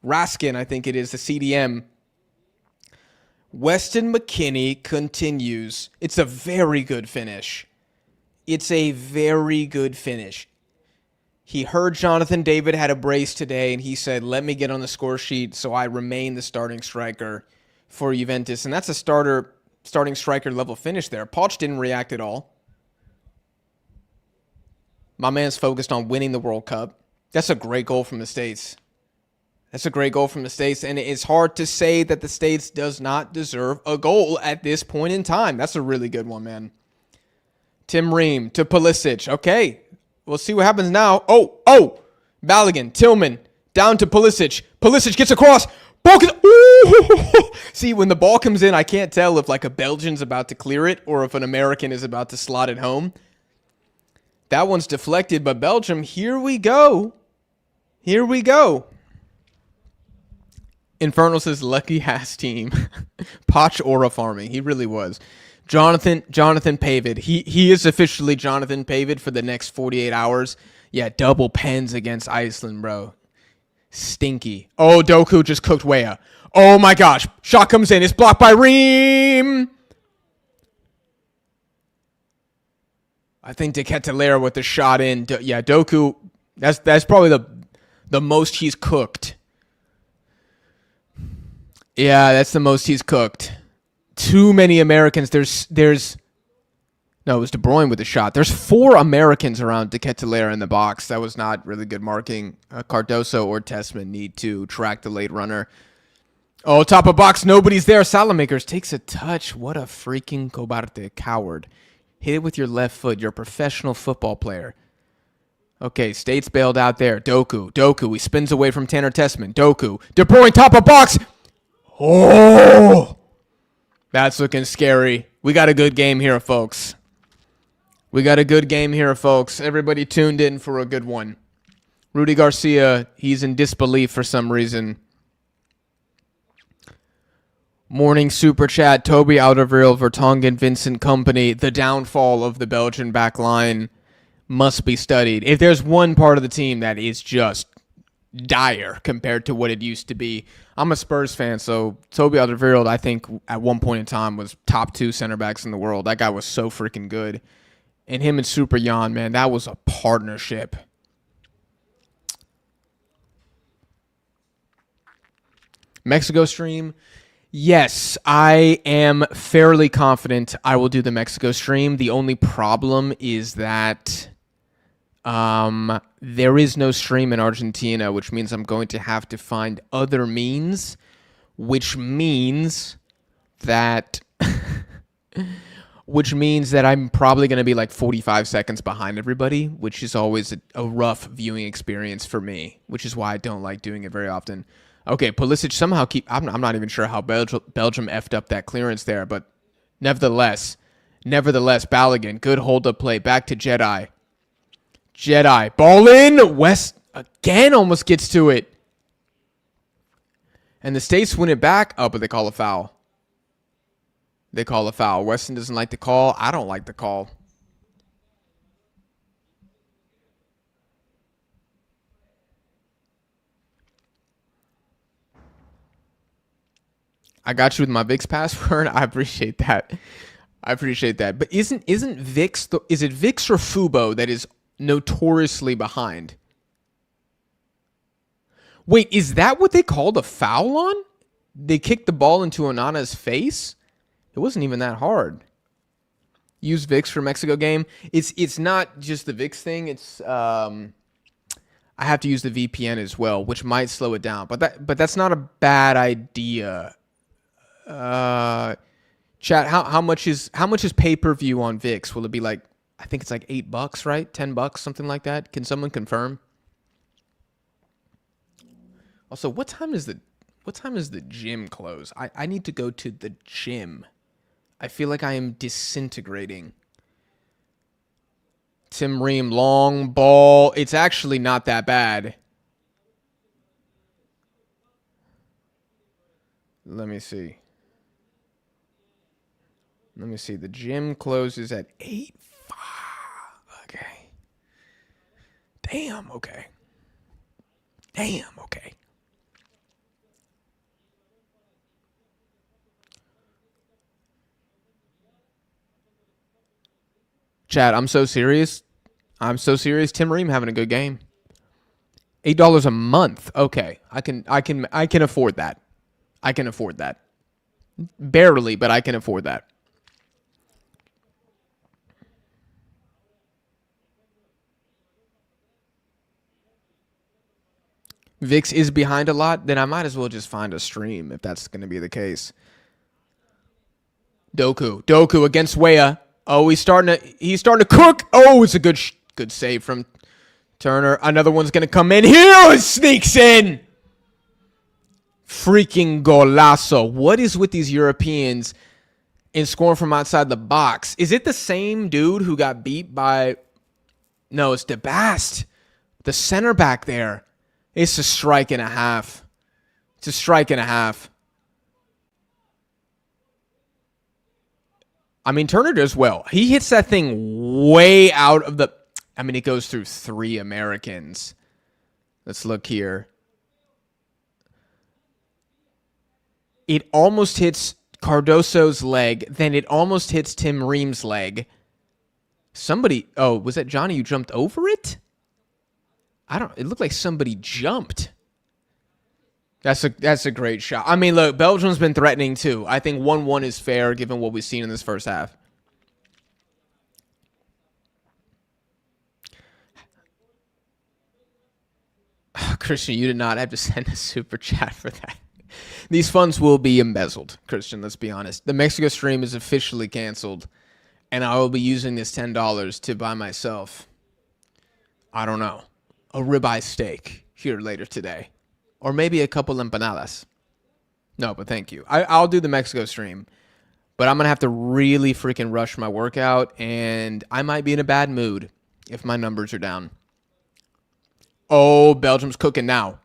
Raskin, I think it is, the CDM. Weston McKennie continues. It's a very good finish. It's a very good finish. He heard Jonathan David had a brace today, and he said, let me get on the score sheet so I remain the starting striker for Juventus. And that's a starting striker level finish there. Poch didn't react at all. My man's focused on winning the World Cup. That's a great goal from the States. That's a great goal from the States, and it's hard to say that the States does not deserve a goal at this point in time. That's a really good one, man. Tim Ream to Pulisic. Okay, we'll see what happens now. Oh! Balogun, Tillman, down to Pulisic. Pulisic gets across. Ball can, ooh! See, when the ball comes in, I can't tell if like a Belgian's about to clear it or if an American is about to slot it home. That one's deflected, but Belgium, here we go. Here we go. Infernal says, lucky ass team. Poch aura farming. He really was. Jonathan Pavid. He is officially Jonathan Pavid for the next 48 hours. Yeah, double pens against Iceland, bro. Stinky. Oh, Doku just cooked Weah. Oh my gosh. Shot comes in. It's blocked by Ream. I think De Ketelaere with the shot in. Yeah, Doku, that's probably the most he's cooked. Yeah, that's the most he's cooked. Too many Americans. No, it was De Bruyne with the shot. There's 4 Americans around De Ketelaere in the box. That was not really good marking. Cardoso or Tessman need to track the late runner. Oh, top of box. Nobody's there. Salamakers takes a touch. What a freaking cobarde, coward. Hit it with your left foot. You're a professional football player. Okay, States bailed out there. Doku. He spins away from Tanner Tessman. Doku. De Bruyne, top of box. Oh! That's looking scary. We got a good game here, folks. Everybody tuned in for a good one. Rudy Garcia, he's in disbelief for some reason. Morning super chat. Toby Alderweireld, Vertonghen, Vincent Kompany. The downfall of the Belgian back line must be studied. If there's one part of the team that is just dire compared to what it used to be. I'm a Spurs fan, so Toby Alderweireld, I think, at one point in time was top 2 center backs in the world. That guy was so freaking good. And him and Super Jan, man, that was a partnership. Mexico stream. Yes, I am fairly confident I will do the Mexico stream. The only problem is that there is no stream in Argentina, which means I'm going to have to find other means, which means that I'm probably going to be like 45 seconds behind everybody, which is always a rough viewing experience for me, which is why I don't like doing it very often. Okay, Pulisic somehow I'm not even sure how Belgium effed up that clearance there, but nevertheless, Balogun, good hold-up play, back to Jedi, ball in, West again almost gets to it. And the States win it back. Oh, but they call a foul. Weston doesn't like the call. I don't like the call. I got you with my VIX password. I appreciate that. But isn't VIX is it VIX or Fubo that is notoriously behind? Wait, is that what they called a foul on? They kicked the ball into Onana's face? It wasn't even that hard. Use VIX for Mexico game. It's not just the VIX thing. It's I have to use the VPN as well, which might slow it down. But that's not a bad idea. Chat, how much is pay-per-view on VIX? Will it be like, I think it's like $8, right? $10, something like that. Can someone confirm? Also, what time does the gym close? I need to go to the gym. I feel like I am disintegrating. Tim Ream, long ball. It's actually not that bad. Let me see. The gym closes at 8. Okay. Damn, okay. Chad, I'm so serious. Tim Ream having a good game. $8 a month. Okay. I can afford that. Barely, but I can afford that. Vix is behind a lot, then I might as well just find a stream if that's going to be the case. Doku against Weah. Oh, he's starting to cook. Oh, it's a good save from Turner. Another one's going to come in. Here it sneaks in. Freaking golazo. What is with these Europeans in scoring from outside the box? Is it the same dude who got beat by... No, it's DeBast. The center back there. It's a strike and a half. I mean, Turner does well. He hits that thing way out of the... I mean, it goes through 3 Americans. Let's look here. It almost hits Cardoso's leg. Then it almost hits Tim Ream's leg. Somebody... Oh, was that Johnny who jumped over it? It looked like somebody jumped. That's a great shot. I mean, look, Belgium's been threatening too. I think 1-1 is fair given what we've seen in this first half. Christian, you did not have to send a super chat for that. These funds will be embezzled, Christian, let's be honest. The Mexico stream is officially canceled, and I will be using this $10 to buy myself, I don't know, a ribeye steak here later today. Or maybe a couple empanadas. No, but thank you. I'll do the Mexico stream. But I'm going to have to really freaking rush my workout. And I might be in a bad mood if my numbers are down. Oh, Belgium's cooking now.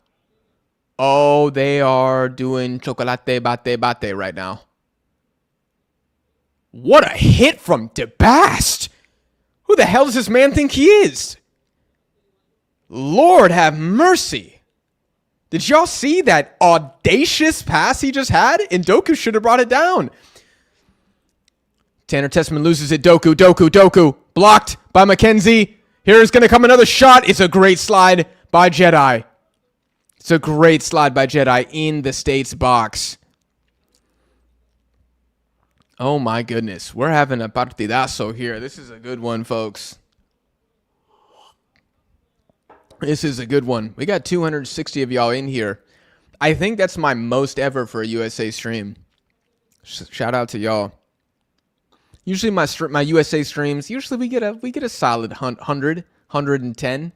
Oh, they are doing chocolate bate right now. What a hit from DeBast. Who the hell does this man think he is? Lord have mercy. Did y'all see that audacious pass he just had? And Doku should have brought it down. Tanner Tessman loses it. Doku. Blocked by McKenzie. Here's going to come another shot. It's a great slide by Jedi. In the States box. Oh my goodness. We're having a partidazo here. This is a good one, folks. This is a good one. We got 260 of y'all in here. I think that's my most ever for a USA stream. Shout out to y'all. Usually my USA streams, usually we get a solid 100, 110.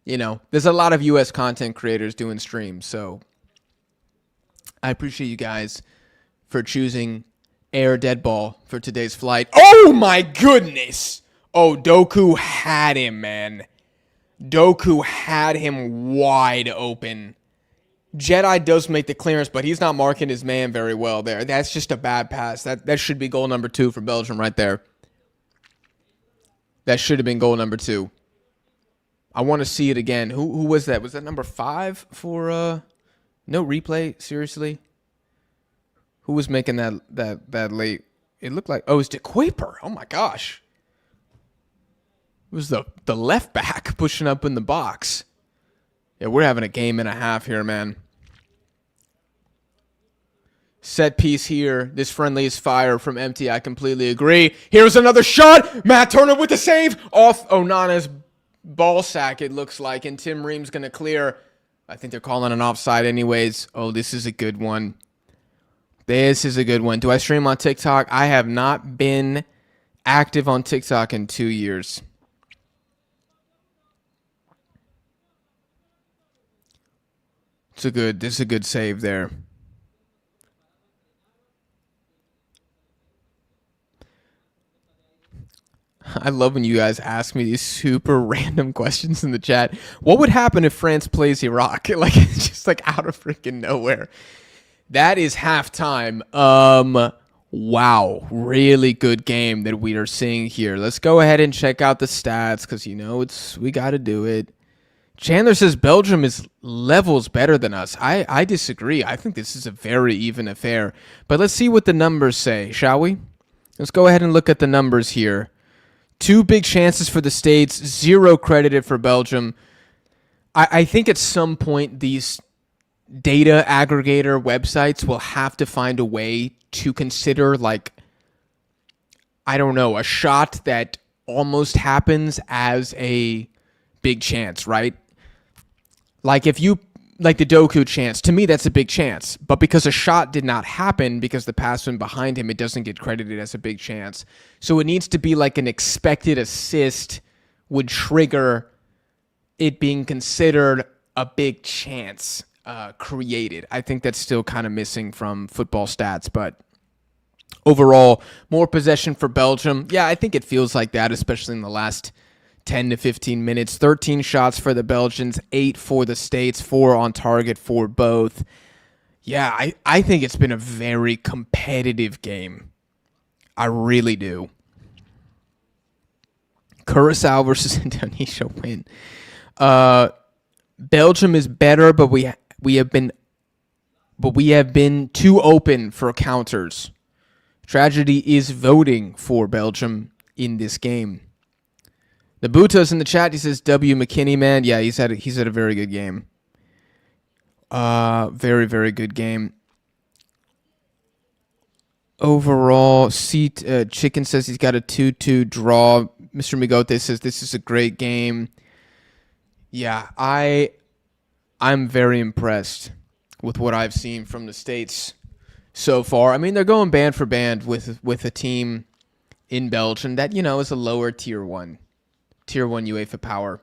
You know, there's a lot of US content creators doing streams, so I appreciate you guys for choosing Air Deadball for today's flight. Oh my goodness! Oh, Doku had him, man. Doku had him wide open. Jedi does make the clearance, but he's not marking his man very well there. That's just a bad pass. That should be goal number 2 for Belgium right there. That should have been goal number 2. I want to see it again. Who was that? Was that number 5 for no replay? Seriously? Who was making that late? It looked like, oh, it was De Kuiper. Oh my gosh. It was the left back pushing up in the box. Yeah, we're having a game and a half here, man. Set piece here. This friendly is fire from Empty. I completely agree. Here's another shot. Matt Turner with the save. Off Onana's ball sack, it looks like. And Tim Ream's going to clear. I think they're calling an offside anyways. Oh, this is a good one. This is a good one. Do I stream on TikTok? I have not been active on TikTok in 2 years. This is a good save there. I love when you guys ask me these super random questions in the chat. What would happen if France plays Iraq? Like, it's just like out of freaking nowhere. That is halftime. Wow, really good game that we are seeing here. Let's go ahead and check out the stats because we got to do it. Chandler says Belgium is levels better than us. I disagree. I think this is a very even affair. But let's see what the numbers say, shall we? Let's go ahead and look at the numbers here. 2 big chances for the States, 0 credited for Belgium. I think at some point these data aggregator websites will have to find a way to consider, like, I don't know, a shot that almost happens as a big chance, right? Like if you, like the Doku chance, to me that's a big chance. But because a shot did not happen because the pass went behind him, it doesn't get credited as a big chance. So it needs to be like an expected assist would trigger it being considered a big chance created. I think that's still kind of missing from football stats, but overall, more possession for Belgium. Yeah, I think it feels like that, especially in the last 10 to 15 minutes. 13 shots for the Belgians, 8 for the States, 4 on target for both. Yeah, I think it's been a very competitive game. I really do. Curacao versus Indonesia win. Belgium is better, but we have been too open for counters. Tragedy is voting for Belgium in this game. Nabuto's in the chat. He says W McKinney, man. Yeah, he's had a very good game. Very, very good game. Overall, Chicken says he's got a 2-2 draw. Mr. Migote says this is a great game. Yeah, I'm very impressed with what I've seen from the States so far. I mean, they're going band for band with a team in Belgium that, is a lower tier 1 UEFA power.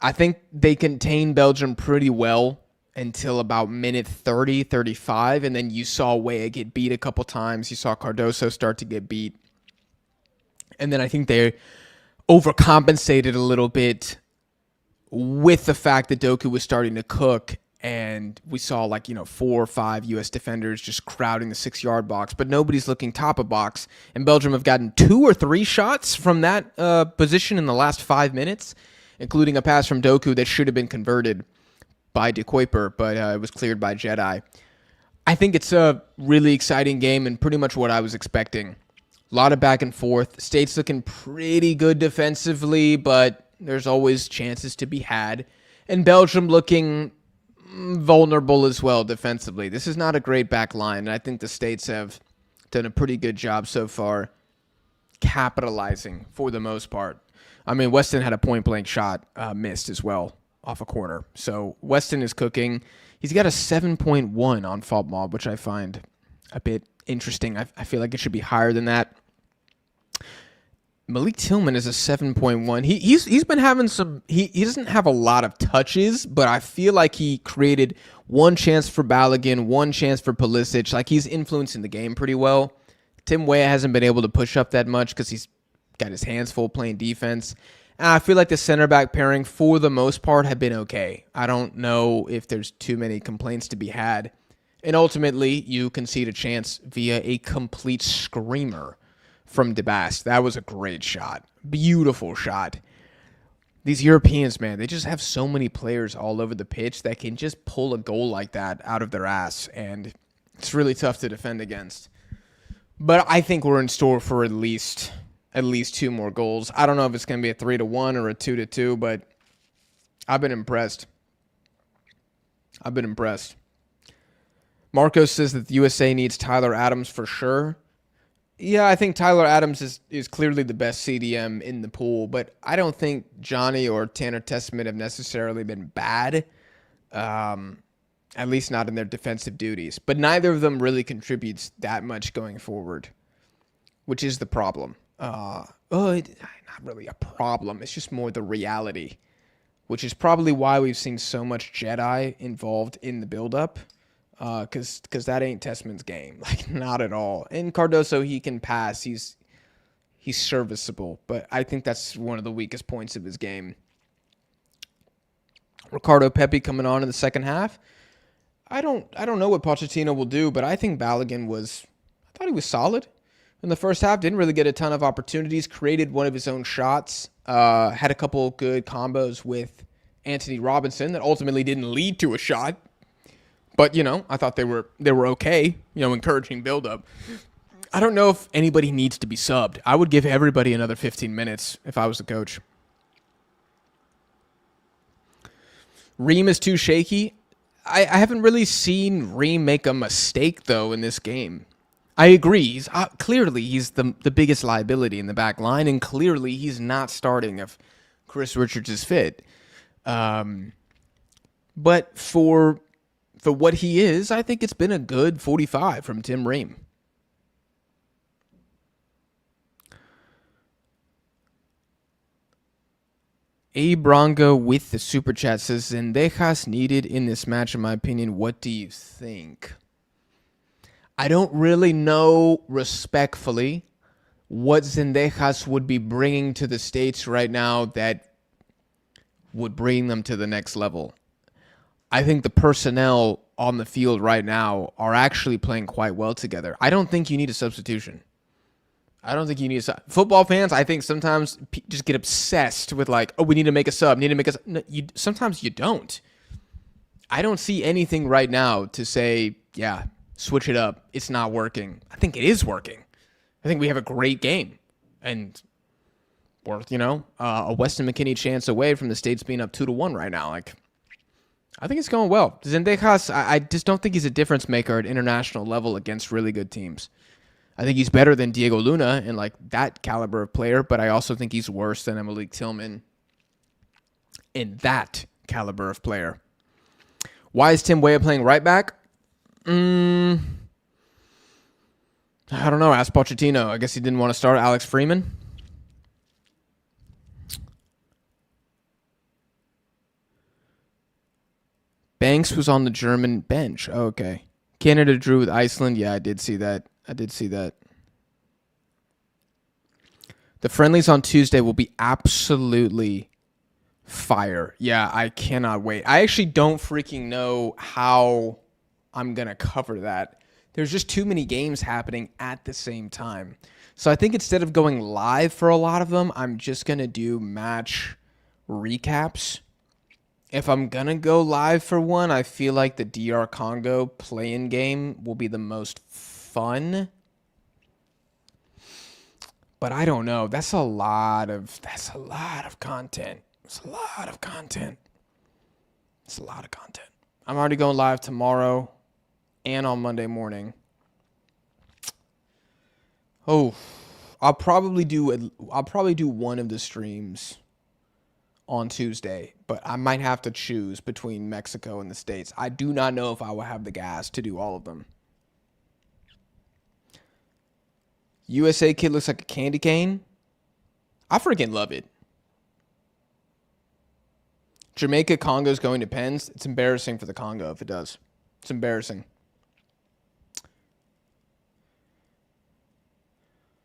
I think they contained Belgium pretty well until about minute 30, 35, and then you saw Weah get beat a couple times. You saw Cardoso start to get beat. And then I think they overcompensated a little bit with the fact that Doku was starting to cook, and we saw 4 or 5 U.S. defenders just crowding the 6-yard box, but nobody's looking top of box. And Belgium have gotten 2 or 3 shots from that position in the last 5 minutes, including a pass from Doku that should have been converted by De Kuyper, but it was cleared by Jedi. I think it's a really exciting game and pretty much what I was expecting. A lot of back and forth. States looking pretty good defensively, but there's always chances to be had. And Belgium looking vulnerable as well defensively. This is not a great back line, and I think the States have done a pretty good job so far capitalizing for the most part. I mean, Weston had a point-blank shot missed as well off a corner. So Weston is cooking. He's got a 7.1 on fault mob, which I find a bit interesting. I feel like it should be higher than that. Malik Tillman is a 7.1. He's been having some. He doesn't have a lot of touches, but I feel like he created one chance for Balogun, one chance for Pulisic. Like he's influencing the game pretty well. Tim Weah hasn't been able to push up that much because he's got his hands full playing defense. And I feel like the center back pairing, for the most part, have been okay. I don't know if there's too many complaints to be had. And ultimately, you concede a chance via a complete screamer from DeBast. That was a great shot. Beautiful shot. These Europeans, man, they just have so many players all over the pitch that can just pull a goal like that out of their ass, and it's really tough to defend against. But I think we're in store for at least 2 more goals. I don't know if it's going to be a 3-1 or a 2-2, but I've been impressed. Marcos says that the USA needs Tyler Adams for sure. Yeah, I think Tyler Adams is clearly the best CDM in the pool, but I don't think Johnny or Tanner Testament have necessarily been bad, at least not in their defensive duties. But neither of them really contributes that much going forward, which is the problem. Not really a problem. It's just more the reality, which is probably why we've seen so much Jedi involved in the build-up. Because that ain't Testman's game, like not at all. And Cardoso, he can pass. He's He's serviceable, but I think that's one of the weakest points of his game. Ricardo Pepi coming on in the second half. I don't know what Pochettino will do, but I think Balogun I thought he was solid in the first half. Didn't really get a ton of opportunities. Created one of his own shots. Had a couple good combos with Anthony Robinson that ultimately didn't lead to a shot. But, I thought they were okay, encouraging buildup. I don't know if anybody needs to be subbed. I would give everybody another 15 minutes if I was the coach. Ream is too shaky. I haven't really seen Ream make a mistake, though, in this game. I agree. Clearly, he's the biggest liability in the back line, and clearly he's not starting if Chris Richards is fit. But for what he is, I think it's been a good 45 from Tim Ream. A Bronco with the super chat says, Zendejas needed in this match, in my opinion. What do you think? I don't really know, respectfully, what Zendejas would be bringing to the States right now that would bring them to the next level. I think the personnel on the field right now are actually playing quite well together. I don't think you need a substitution. Football fans, I think sometimes just get obsessed with we need to make a sub, No, sometimes you don't. I don't see anything right now to say, yeah, switch it up. It's not working. I think it is working. I think we have a great game. And we're, a Weston McKennie chance away from the States being up 2-1 right now. I think it's going well. Zendejas, I just don't think he's a difference maker at international level against really good teams. I think he's better than Diego Luna and that caliber of player, but I also think he's worse than Malik Tillman in that caliber of player. Why is Tim Weah playing right back? I don't know. Ask Pochettino. I guess he didn't want to start Alex Freeman. Banks was on the German bench. Oh, okay. Canada drew with Iceland. Yeah, I did see that. The friendlies on Tuesday will be absolutely fire. Yeah, I cannot wait. I actually don't freaking know how I'm going to cover that. There's just too many games happening at the same time. So I think instead of going live for a lot of them, I'm just going to do match recaps. If I'm going to go live for one, I feel like the DR Congo play-in game will be the most fun. But I don't know. That's a lot of content. It's a lot of content. I'm already going live tomorrow and on Monday morning. Oh, I'll probably do one of the streams on Tuesday, but I might have to choose between Mexico and the States. I do not know if I will have the gas to do all of them. USA kid looks like a candy cane. I freaking love it. Jamaica, Congo's going to pens. It's embarrassing for the Congo if it does. It's embarrassing.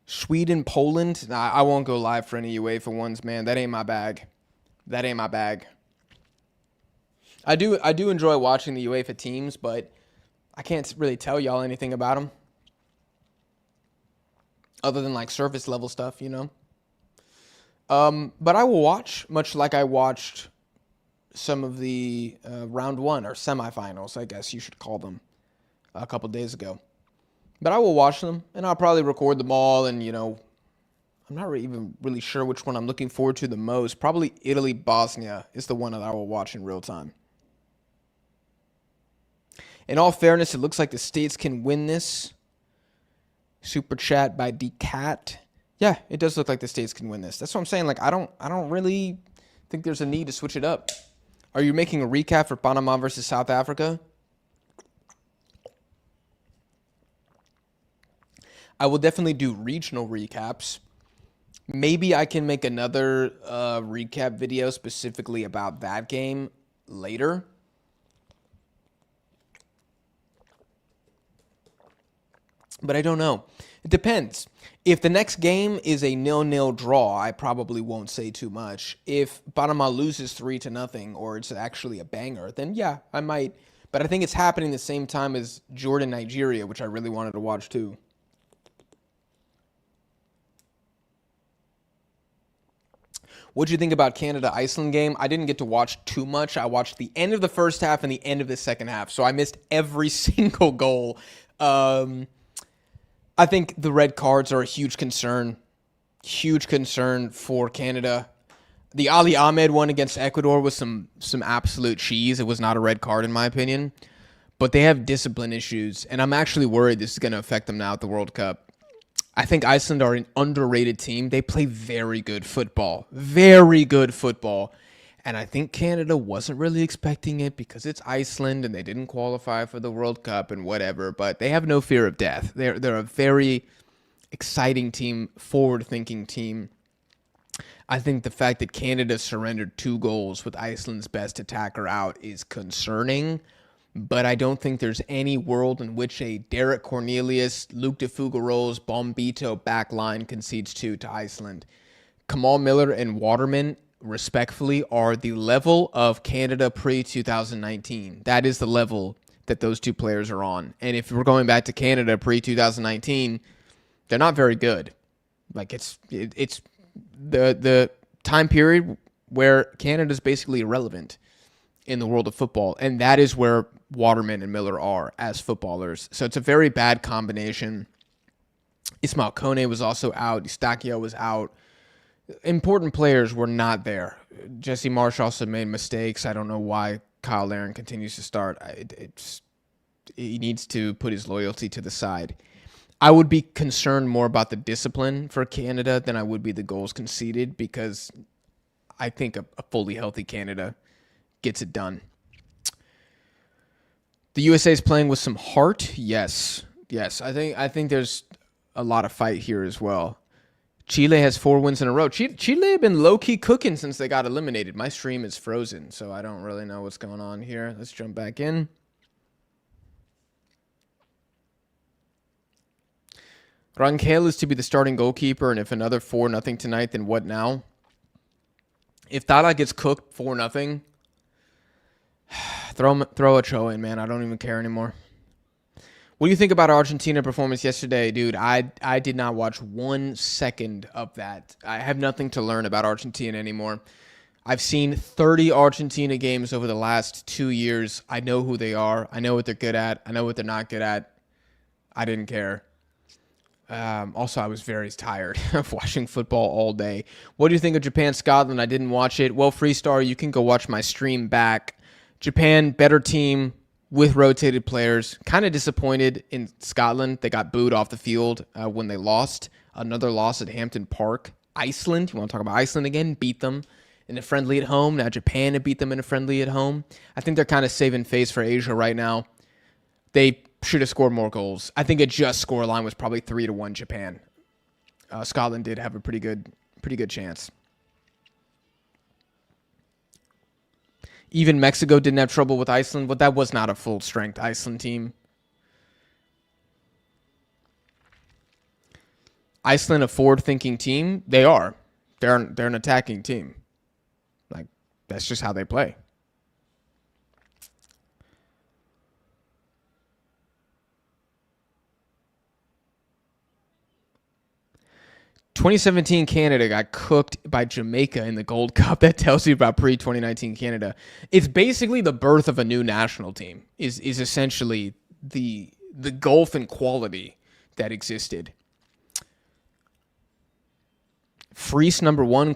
Sweden, Poland. Nah, I won't go live for any UEFA ones, man. That ain't my bag. I do enjoy watching the UEFA teams, but I can't really tell y'all anything about them. Other than surface level stuff, But I will watch, much like I watched some of the round one or semifinals, I guess you should call them, a couple days ago. But I will watch them, and I'll probably record them all, and, I'm not even really sure which one I'm looking forward to the most. Probably Italy, Bosnia is the one that I will watch in real time. In all fairness, it looks like the States can win this. Super chat by DCat. Yeah, it does look like the States can win this. That's what I'm saying. I don't really think there's a need to switch it up. Are you making a recap for Panama versus South Africa? I will definitely do regional recaps. Maybe I can make another recap video specifically about that game later. But I don't know. It depends. If the next game is a 0-0 draw, I probably won't say too much. If Panama loses 3-0 or it's actually a banger, then yeah, I might. But I think it's happening the same time as Jordan, Nigeria, which I really wanted to watch too. What'd you think about Canada-Iceland game? I didn't get to watch too much. I watched the end of the first half and the end of the second half, so I missed every single goal. I think the red cards are a huge concern for Canada. The Ali Ahmed one against Ecuador was some absolute cheese. It was not a red card in my opinion, but they have discipline issues, and I'm actually worried this is going to affect them now at the World Cup. I think Iceland are an underrated team. They play very good football. Very good football. And I think Canada wasn't really expecting it because it's Iceland and they didn't qualify for the World Cup and whatever, but they have no fear of death. They're a very exciting team, forward-thinking team. I think the fact that Canada surrendered 2 goals with Iceland's best attacker out is concerning, but I don't think there's any world in which a Derek Cornelius, Luke de Figueroa's, Bombito back line concedes 2 to Iceland. Kamal Miller and Waterman, respectfully, are the level of Canada pre-2019. That is the level that those 2 players are on. And if we're going back to Canada pre-2019, they're not very good. Like it's the time period where Canada's basically irrelevant in the world of football, and that is where Waterman and Miller are as footballers. So it's a very bad combination. Ismail Kone was also out. Eustachio was out. Important players were not there. Jesse Marsh also made mistakes. I don't know why Kyle Larin continues to start. He needs to put his loyalty to the side. I would be concerned more about the discipline for Canada than I would be the goals conceded, because I think a fully healthy Canada gets it done. The USA is playing with some heart. Yes. I think there's a lot of fight here as well. Chile has 4 wins in a row. Chile have been low-key cooking since they got eliminated. My stream is frozen, so I don't really know what's going on here. Let's jump back in. Rangel is to be the starting goalkeeper, and if another 4-0 tonight, then what now? If Tala gets cooked 4-0, throw Ochoa in, man. I don't even care anymore. What do you think about Argentina performance yesterday, dude? I did not watch 1 second of that. I have nothing to learn about Argentina anymore. I've seen 30 Argentina games over the last 2 years. I know who they are. I know what they're good at. I know what they're not good at. I didn't care. Also, I was very tired of watching football all day. What do you think of Japan-Scotland? I didn't watch it. Well, Freestar, you can go watch my stream back. Japan, better team with rotated players. Kind of disappointed in Scotland. They got booed off the field when they lost. Another loss at Hampton Park. Iceland, you want to talk about Iceland again? Beat them in a friendly at home. Now Japan had beat them in a friendly at home. I think they're kind of saving face for Asia right now. They should have scored more goals. I think a just scoreline was probably 3-1 Japan. Scotland did have a pretty good chance. Even Mexico didn't have trouble with Iceland, but that was not a full-strength Iceland team. Iceland, a forward-thinking team? They are. They're an attacking team. Like, that's just how they play. (2017) Canada got cooked by Jamaica in the Gold Cup. That tells you about pre-2019 Canada. It's basically the birth of a new national team. Is essentially the gulf in quality that existed. Freese #1 ?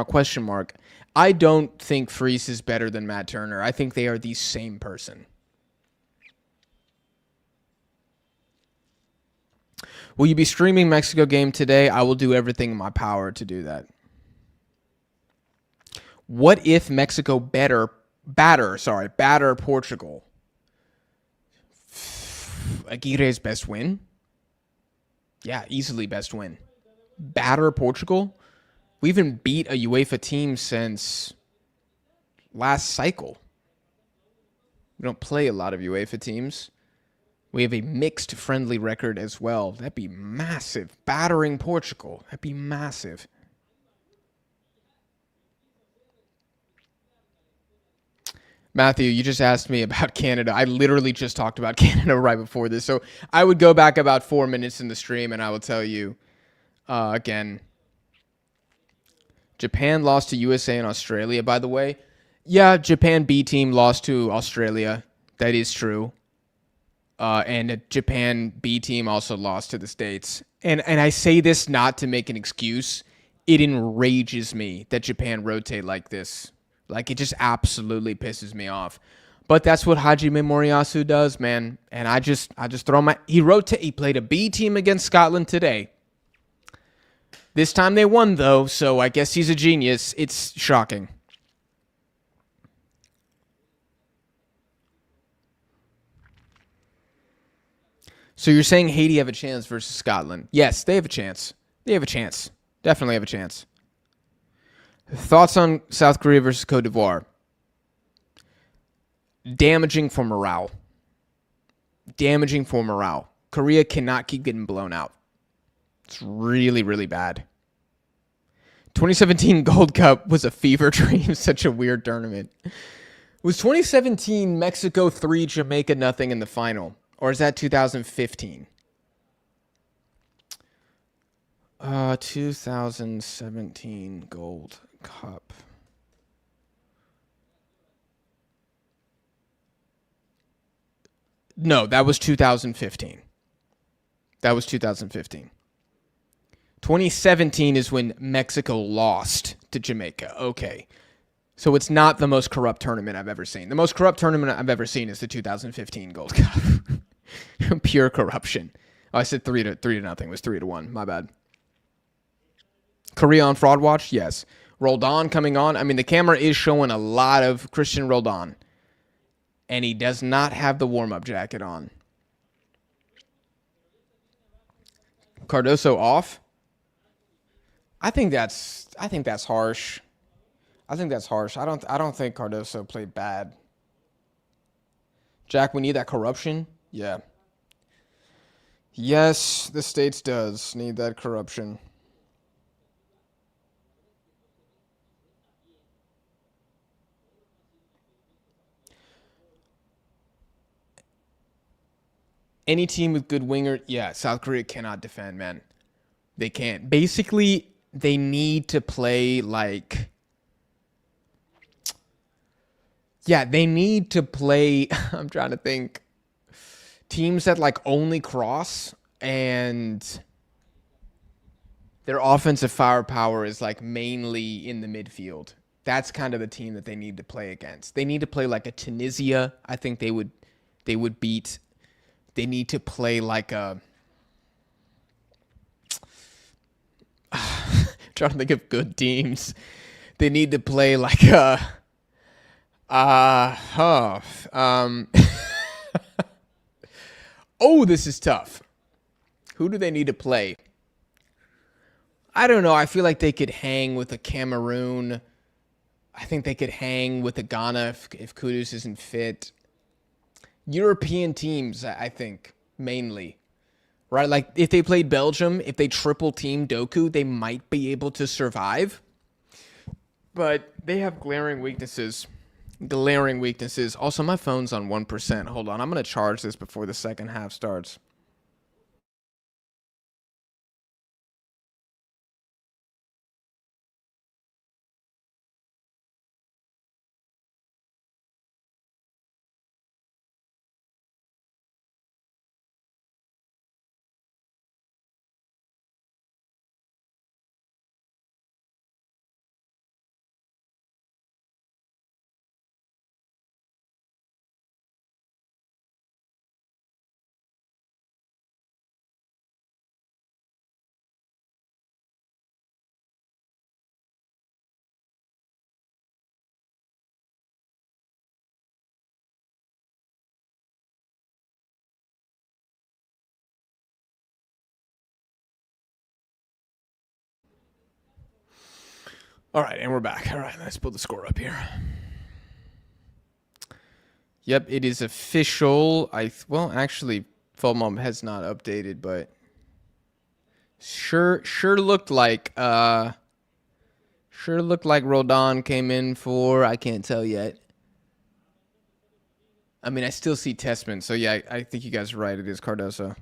Question mark. I don't think Freese is better than Matt Turner. I think they are the same person. Will you be streaming Mexico game today? I will do everything in my power to do that. What if Mexico batter Portugal? Aguirre's best win? Yeah, easily best win. Batter Portugal? We haven't beat a UEFA team since last cycle. We don't play a lot of UEFA teams. We have a mixed friendly record as well. That'd be massive. Battering Portugal. That'd be massive. Matthew, you just asked me about Canada. I literally just talked about Canada right before this. So I would go back about 4 minutes in the stream and I will tell you again. Japan lost to USA and Australia, by the way. Yeah, Japan B team lost to Australia. That is true. And a Japan B team also lost to the States. And I say this not to make an excuse. It enrages me that Japan rotate like this. Like, it just absolutely pisses me off. But that's what Hajime Moriyasu does, man. And I just throw my... He played a B team against Scotland today. This time they won, though, so I guess he's a genius. It's shocking. So you're saying Haiti have a chance versus Scotland? Yes, they have a chance. They have a chance. Definitely have a chance. Thoughts on South Korea versus Cote d'Ivoire? Damaging for morale. Damaging for morale. Korea cannot keep getting blown out. It's really, really bad. 2017 Gold Cup was a fever dream. Such a weird tournament. Was 2017 Mexico 3, Jamaica nothing in the final? Or is that 2015? 2017 Gold Cup. No, that was 2015. That was 2015. 2017 is when Mexico lost to Jamaica. Okay. So it's not the most corrupt tournament I've ever seen. The most corrupt tournament I've ever seen is the 2015 Gold Cup. Pure corruption. Oh, I said 3-0. It was 3-1. My bad. Korea on Fraud Watch? Yes. Roldan coming on. I mean, the camera is showing a lot of Christian Roldan. And he does not have the warm-up jacket on. Cardoso off? I think that's harsh. I think that's harsh. I don't think Cardoso played bad. Jack, we need that corruption? Yeah. Yes, the States does need that corruption. Any team with good winger, yeah, South Korea cannot defend, man. They can't. Basically, they need to play like... Yeah, they need to play... I'm trying to think. Teams that like only cross and their offensive firepower is like mainly in the midfield. That's kind of the team that they need to play against. They need to play like a Tunisia. I think they would beat... They need to play like a... trying to think of good teams. They need to play like a... Oh, this is tough. Who do they need to play? I don't know. I feel like they could hang with a Cameroon. I think they could hang with a Ghana if Kudus isn't fit. European teams, I think, mainly. Right? Like, if they played Belgium, if they triple team Doku, they might be able to survive. But they have glaring weaknesses. Glaring weaknesses. Also, my phone's on 1%. Hold on. I'm going to charge this before the second half starts. All right, and we're back. All right, let's pull the score up here. Yep, it is official. Well, actually, FOMO has not updated, but sure looked like Rodon came in for, I can't tell yet. I mean, I still see Tessman, so yeah, I think you guys are right. It is Cardoso.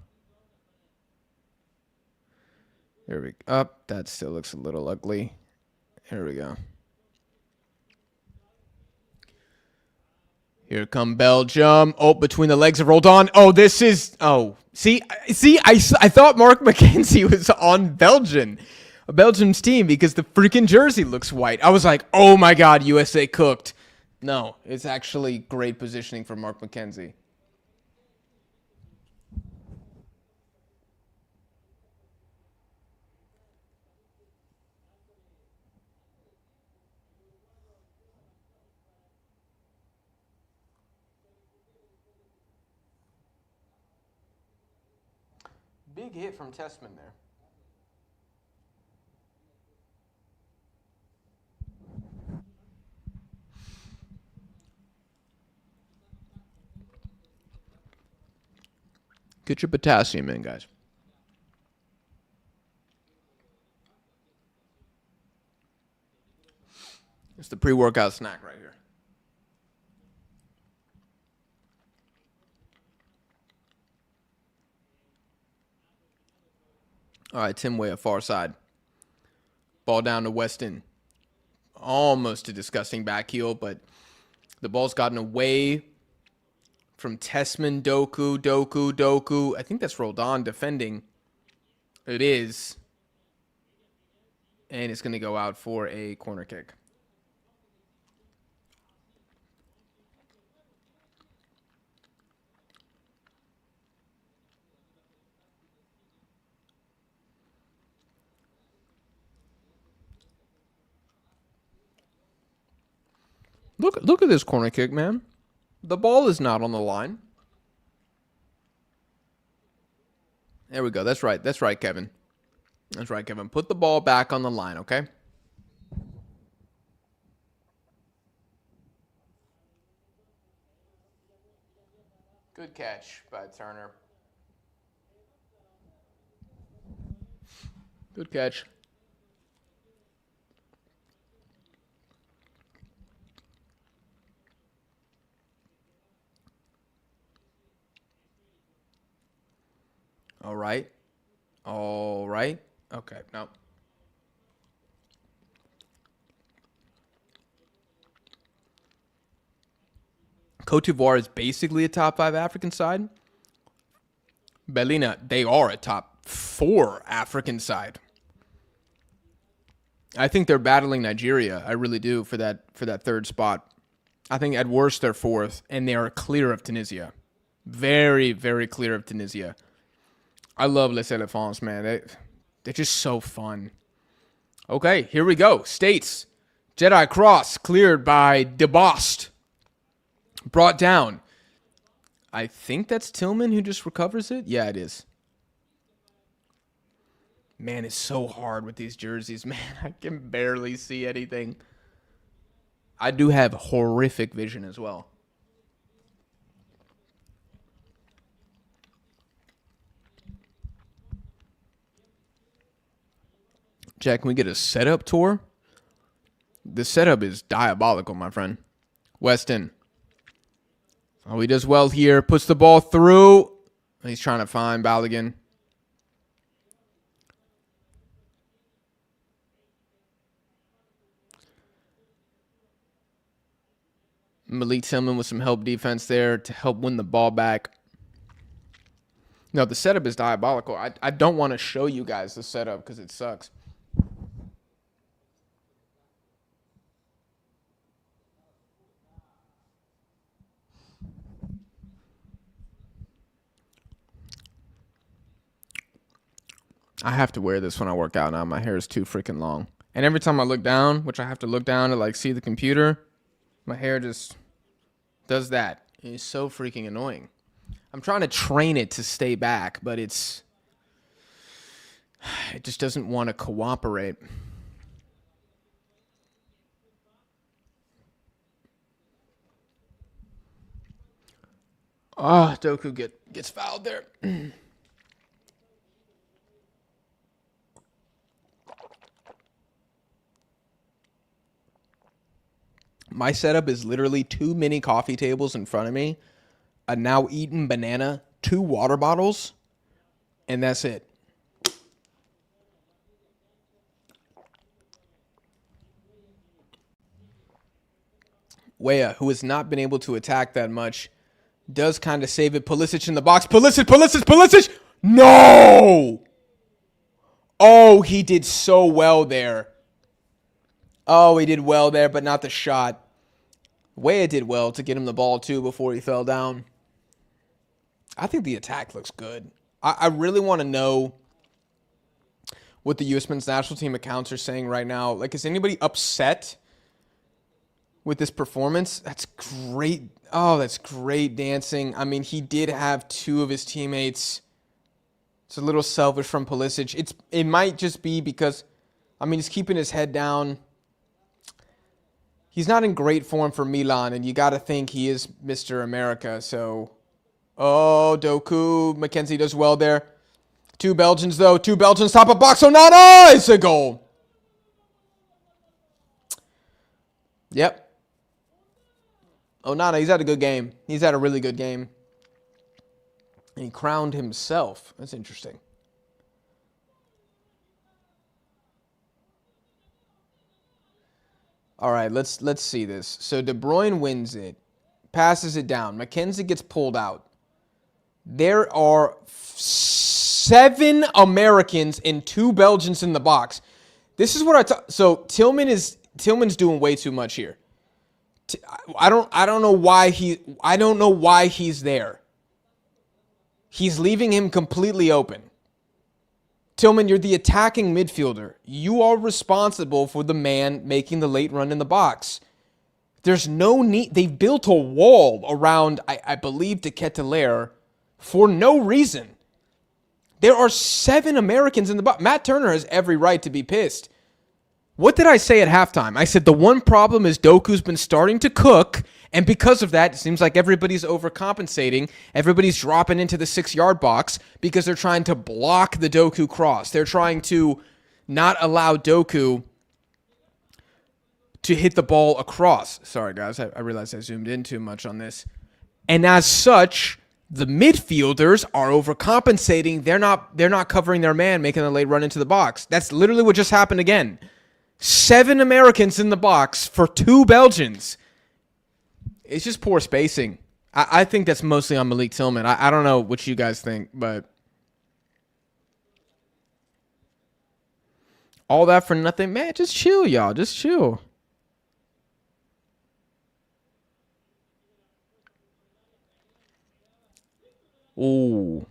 There we go. Up. That still looks a little ugly. Here we go. Here come Belgium. Oh, between the legs of Roldan. Oh, this is... Oh, see, I thought Mark McKenzie was on Belgium's team because the freaking jersey looks white. I was like, oh my God, USA cooked. No, it's actually great positioning for Mark McKenzie. Big hit from Tessman there. Get your potassium in, guys. It's the pre-workout snack right here. All right, Tim Weah, far side. Ball down to Weston. Almost a disgusting back heel, but the ball's gotten away from Tessman. Doku. I think that's Roldan defending. It is. And it's going to go out for a corner kick. Look at this corner kick, man. The ball is not on the line. There we go. That's right. That's right, Kevin. That's right, Kevin. Put the ball back on the line, okay? Good catch by Turner. Good catch. All right. All right. Okay, no. Cote d'Ivoire is basically a top 5 African side. Belina, they are a top 4 African side. I think they're battling Nigeria. I really do for that third spot. I think at worst they're 4th, and they are clear of Tunisia. Very, very clear of Tunisia. I love Les Elephants, man. They're just so fun. Okay, here we go. States. Jedi Cross cleared by DeBost. Brought down. I think that's Tillman who just recovers it. Yeah, it is. Man, it's so hard with these jerseys, man. I can barely see anything. I do have horrific vision as well. Jack, can we get a setup tour? The setup is diabolical, my friend. Weston. Oh, he does well here. Puts the ball through. He's trying to find Balogun. Malik Tillman with some help defense there to help win the ball back. No, the setup is diabolical. I don't want to show you guys the setup because it sucks. I have to wear this when I work out now. My hair is too freaking long. And every time I look down, which I have to look down to like see the computer, my hair just does that. It's so freaking annoying. I'm trying to train it to stay back, but it just doesn't want to cooperate. Oh, Doku gets fouled there. My setup is literally 2 mini coffee tables in front of me, a now eaten banana, 2 water bottles, and that's it. Weah, who has not been able to attack that much, does kind of save it. Pulisic in the box. Pulisic! No! Oh, he did so well there. Oh, he did well there, but not the shot. Weah did well to get him the ball, too, before he fell down. I think the attack looks good. I really want to know what the U.S. men's national team accounts are saying right now. Like, is anybody upset with this performance? That's great. Oh, that's great dancing. I mean, he did have 2 of his teammates. It's a little selfish from Pulisic. It might just be because, I mean, he's keeping his head down. He's not in great form for Milan, and you got to think he is Mr. America. So, oh, Doku, McKenzie does well there. 2 Belgians, though. 2 Belgians, top of box. Onana, it's a goal. Yep. Onana, he's had a good game. He's had a really good game. And he crowned himself. That's interesting. All right, let's see this. So De Bruyne wins it, passes it down. McKenzie gets pulled out. There are 7 Americans and 2 Belgians in the box. This is what so Tillman's doing way too much here. I don't know why he's there. He's leaving him completely open. Tillman, you're the attacking midfielder. You are responsible for the man making the late run in the box. There's no need. They've built a wall around, I believe, De Ketelaere for no reason. There are 7 Americans in the box. Matt Turner has every right to be pissed. What did I say at halftime? I said the one problem is Doku's been starting to cook, and because of that, it seems like everybody's overcompensating. Everybody's dropping into the 6-yard box because they're trying to block the Doku cross. They're trying to not allow Doku to hit the ball across. Sorry, guys. I realized I zoomed in too much on this. And as such, the midfielders are overcompensating. They're not covering their man, making a late run into the box. That's literally what just happened again. 7 Americans in the box for 2 Belgians. It's just poor spacing. I think that's mostly on Malik Tillman. I don't know what you guys think, but all that for nothing. Man, just chill, y'all. Just chill. Ooh.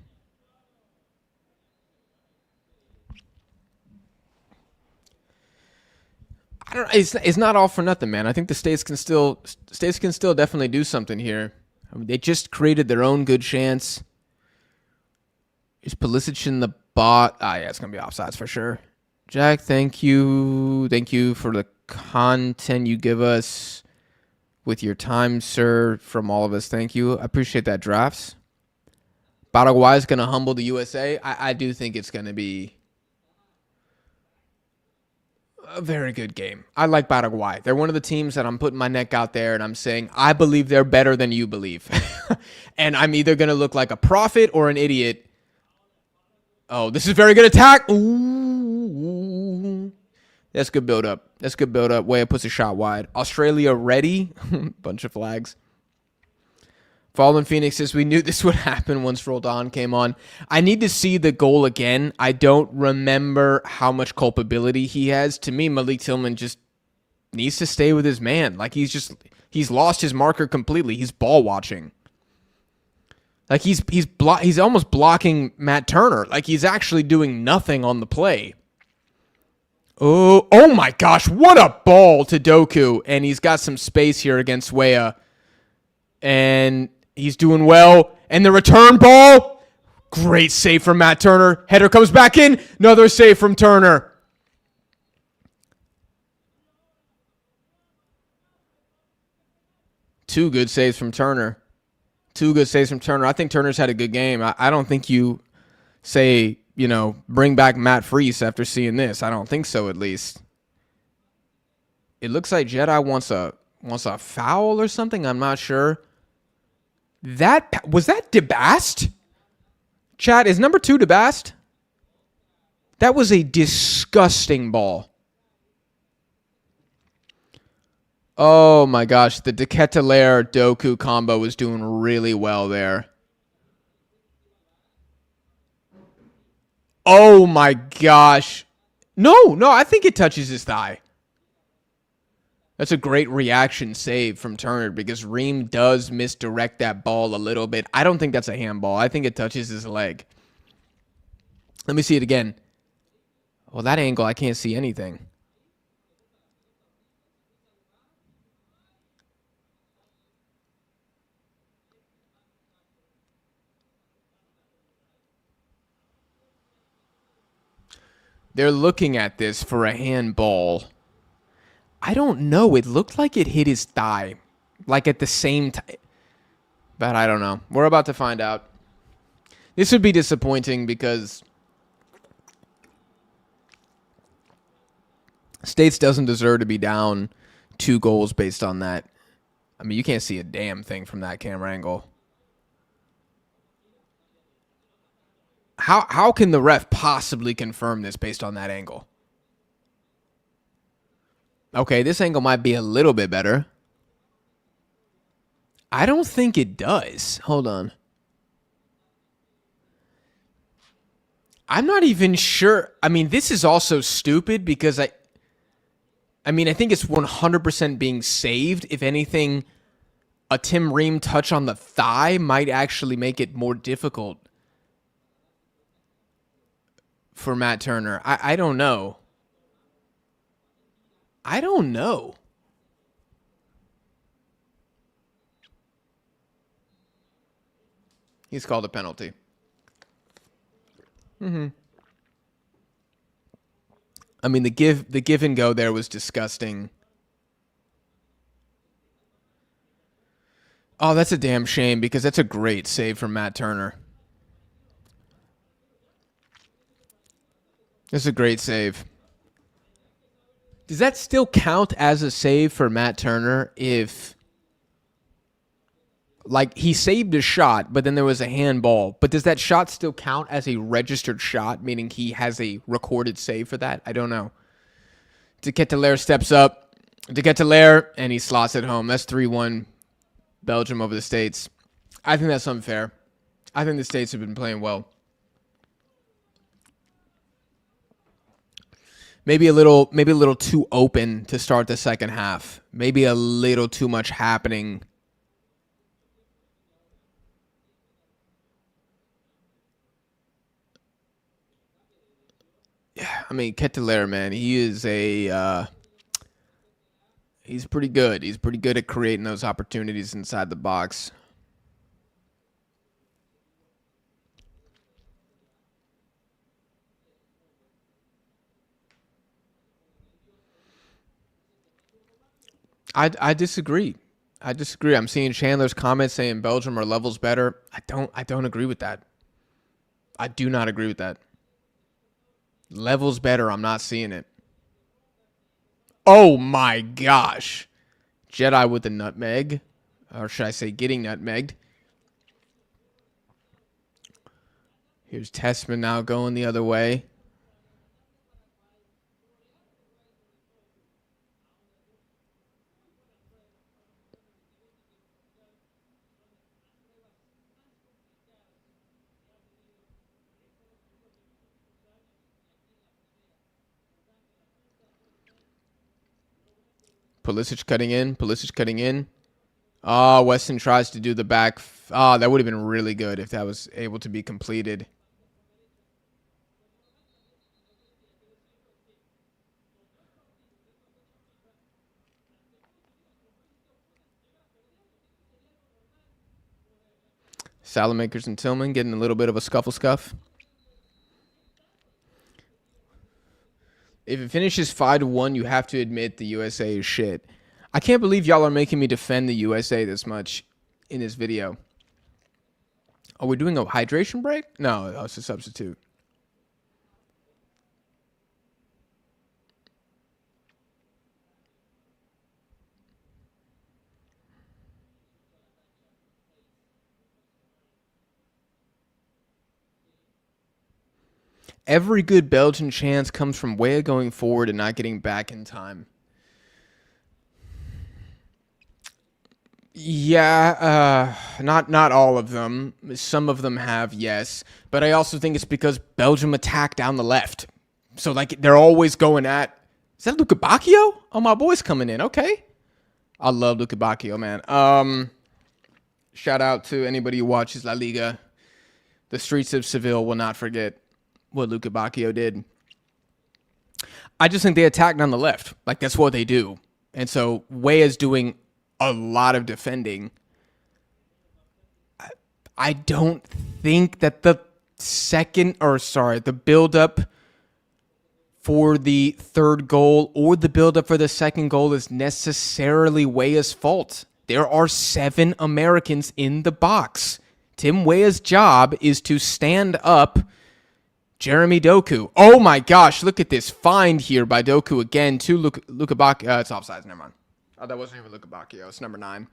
I don't. It's not all for nothing, man. I think the States can still definitely do something here. I mean, they just created their own good chance. Is Pulisic in the bot? Yeah, it's gonna be offsides for sure. Jack, thank you for the content you give us with your time, sir. From all of us, thank you. I appreciate that. Drafts. Paraguay is gonna humble the USA. I do think it's gonna be a very good game. I like Paraguay. They're one of the teams that I'm putting my neck out there and I'm saying, I believe they're better than you believe. And I'm either going to look like a prophet or an idiot. Oh, this is very good attack. Ooh. That's good build up. Weah puts a shot wide. Australia ready. Bunch of flags. Fallen Phoenix says, we knew this would happen once Roldan came on. I need to see the goal again. I don't remember how much culpability he has. To me, Malik Tillman just needs to stay with his man. Like, he's lost his marker completely. He's ball watching. Like, he's almost blocking Matt Turner. Like, he's actually doing nothing on the play. Oh my gosh, what a ball to Doku. And he's got some space here against Weah. And he's doing well. And the return ball. Great save from Matt Turner. Header comes back in. Another save from Turner. Two good saves from Turner. Two good saves from Turner. I think Turner's had a good game. I don't think you say, bring back Matt Freese after seeing this. I don't think so, at least. It looks like Jedi wants a foul or something. I'm not sure. Was that DeBast? Chat, is number 2 DeBast? That was a disgusting ball. Oh my gosh, the Decatelaire Doku combo was doing really well there. Oh my gosh. No, I think it touches his thigh. That's a great reaction save from Turner because Ream does misdirect that ball a little bit. I don't think that's a handball. I think it touches his leg. Let me see it again. Well, that angle, I can't see anything. They're looking at this for a handball. I don't know. It looked like it hit his thigh. Like at the same time. But I don't know. We're about to find out. This would be disappointing because States doesn't deserve to be down 2 goals based on that. I mean, you can't see a damn thing from that camera angle. How can the ref possibly confirm this based on that angle? Okay, this angle might be a little bit better. I don't think it does. Hold on. I'm not even sure. I mean, this is also stupid because I think it's 100% being saved. If anything, a Tim Ream touch on the thigh might actually make it more difficult for Matt Turner. I don't know. I don't know. He's called a penalty. I mean, the give and go there was disgusting. Oh, that's a damn shame because that's a great save from Matt Turner. That's a great save. Does that still count as a save for Matt Turner if, like, he saved a shot, but then there was a handball? But does that shot still count as a registered shot, meaning he has a recorded save for that? I don't know. Decatelaire steps up. Decatelaire, and he slots it home. That's 3-1 Belgium over the States. I think that's unfair. I think the States have been playing well. Maybe a little too open to start the second half. Maybe a little too much happening. Yeah, I mean, Ketelaere, man, he is he's pretty good. He's pretty good at creating those opportunities inside the box. I disagree. I'm seeing Chandler's comments saying Belgium are levels better. I don't agree with that. I do not agree with that. Levels better, I'm not seeing it. Oh my gosh. Jedi with the nutmeg. Or should I say getting nutmegged. Here's Testman now going the other way. Pulisic cutting in. Oh, Weston tries to do the back. Oh, that would have been really good if that was able to be completed. Salamakers and Tillman getting a little bit of a scuff. If it finishes 5-1, you have to admit the USA is shit. I can't believe y'all are making me defend the USA this much in this video. Are we doing a hydration break? No, it's a substitute. Every good Belgian chance comes from Weah going forward and not getting back in time. Yeah, not all of them. Some of them have, yes, but I also think it's because Belgium attacked down the left, so like they're always going at. Is that Luka Bacchio? Oh, my boy's coming in. Okay, I love Luka Bacchio, man. Shout out to anybody who watches La Liga. The streets of Seville will not forget what Luka Bacchio did. I just think they attack down the left, like that's what they do, and so Weah is doing a lot of defending. I don't think that the build-up for the third goal or the build-up for the second goal is necessarily Weah's fault. There are 7 Americans in the box. Tim Weah's job is to stand up Jeremy Doku. Oh my gosh, look at this find here by Doku again to Luka Bacchio. It's offsides, never mind. Oh, that wasn't even Luka Bacchio. It's number 9.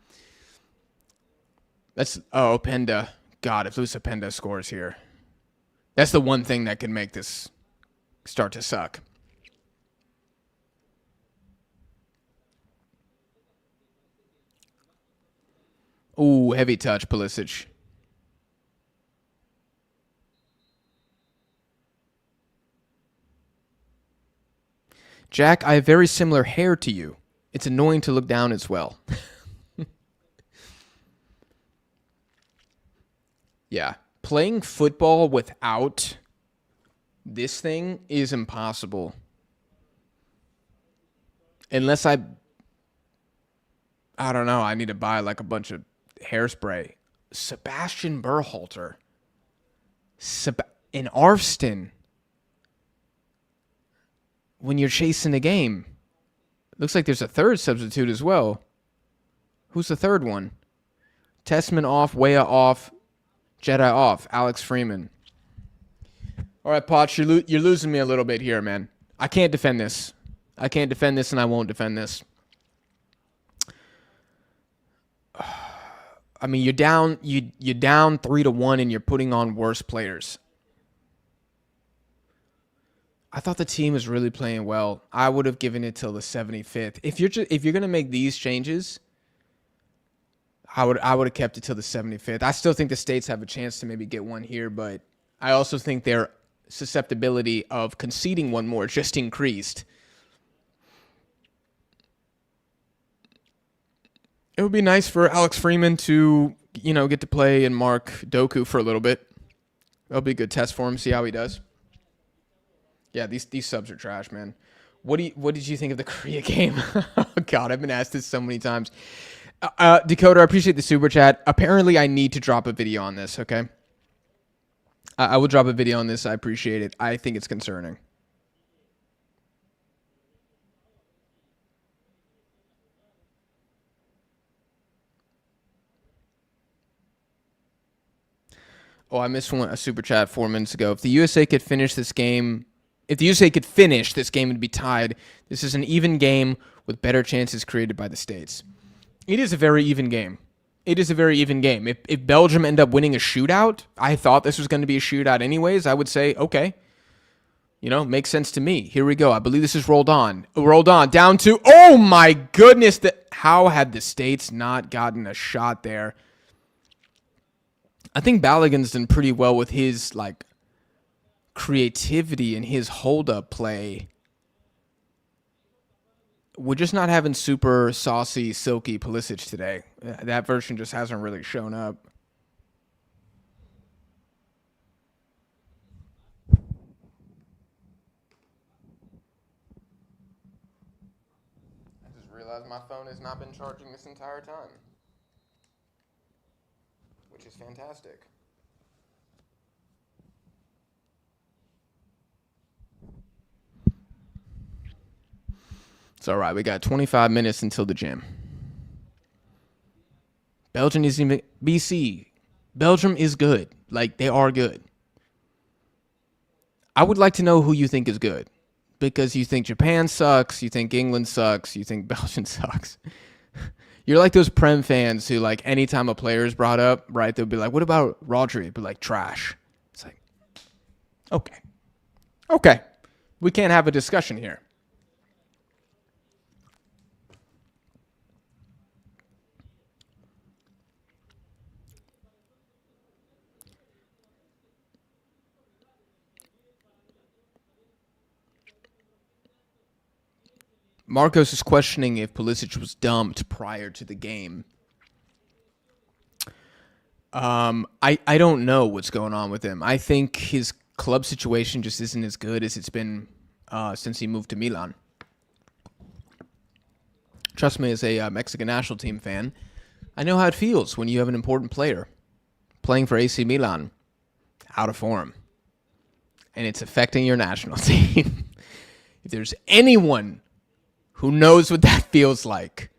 Openda. God, if Luis Openda scores here, that's the one thing that can make this start to suck. Ooh, heavy touch, Pulisic. Jack, I have very similar hair to you. It's annoying to look down as well. Yeah. Playing football without this thing is impossible. Unless I don't know, I need to buy like a bunch of hairspray. Sebastian Berhalter. In Arfston. When you're chasing the game. Looks like there's a third substitute as well. Who's the third one? Tessman off, Weah off, Jedi off, Alex Freeman. All right, Potts, you're losing me a little bit here, man. I can't defend this. I can't defend this, and I won't defend this. I mean, you're down 3-1, and you're putting on worse players. I thought the team was really playing well. I would have given it till the 75th. If you're gonna make these changes, I would have kept it till the 75th. I still think the States have a chance to maybe get one here, but I also think their susceptibility of conceding one more just increased. It would be nice for Alex Freeman to, get to play and mark Doku for a little bit. That'll be a good test for him, see how he does. Yeah, these subs are trash, man. What did you think of the Korea game? Oh, God, I've been asked this so many times. Dakota, I appreciate the super chat. Apparently, I need to drop a video on this, okay? I will drop a video on this. I appreciate it. I think it's concerning. Oh, I missed a super chat 4 minutes ago. If the USA could finish this game... If the USA could finish, this game would be tied. This is an even game with better chances created by the States. It is a very even game. It is a very even game. If Belgium end up winning a shootout, I thought this was going to be a shootout anyways, I would say, okay. Makes sense to me. Here we go. I believe this is rolled on. Rolled on. Down to, oh my goodness. How had the States not gotten a shot there? I think Balogun's done pretty well with his, creativity and his hold-up play. We're just not having super saucy, silky Pulisic today. That version just hasn't really shown up. I just realized my phone has not been charging this entire time, which is fantastic. It's all right. We got 25 minutes until the gym. Belgium is in BC. Belgium is good. Like, they are good. I would like to know who you think is good. Because you think Japan sucks, you think England sucks, you think Belgium sucks. You're like those Prem fans who, like, anytime a player is brought up, right, they'll be like, what about Rodri? But like, trash. It's like, okay. Okay. We can't have a discussion here. Marcos is questioning if Pulisic was dumped prior to the game. I don't know what's going on with him. I think his club situation just isn't as good as it's been since he moved to Milan. Trust me, as a Mexican national team fan, I know how it feels when you have an important player playing for AC Milan out of form, and it's affecting your national team. If there's anyone who knows what that feels like,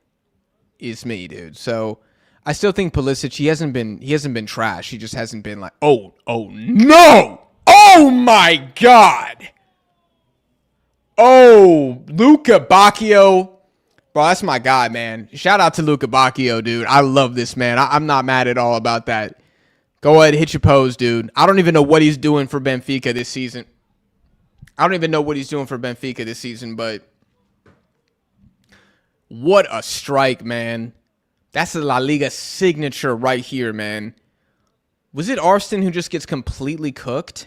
is me, dude. So I still think Pulisic, he hasn't been trash. He just hasn't been like, oh no! Oh my God! Oh, Luca Bacchio. Bro, that's my guy, man. Shout out to Luca Bacchio, dude. I love this man. I'm not mad at all about that. Go ahead, hit your pose, dude. I don't even know what he's doing for Benfica this season. But what a strike, man. That's a La Liga signature right here, man. Was it Arston who just gets completely cooked?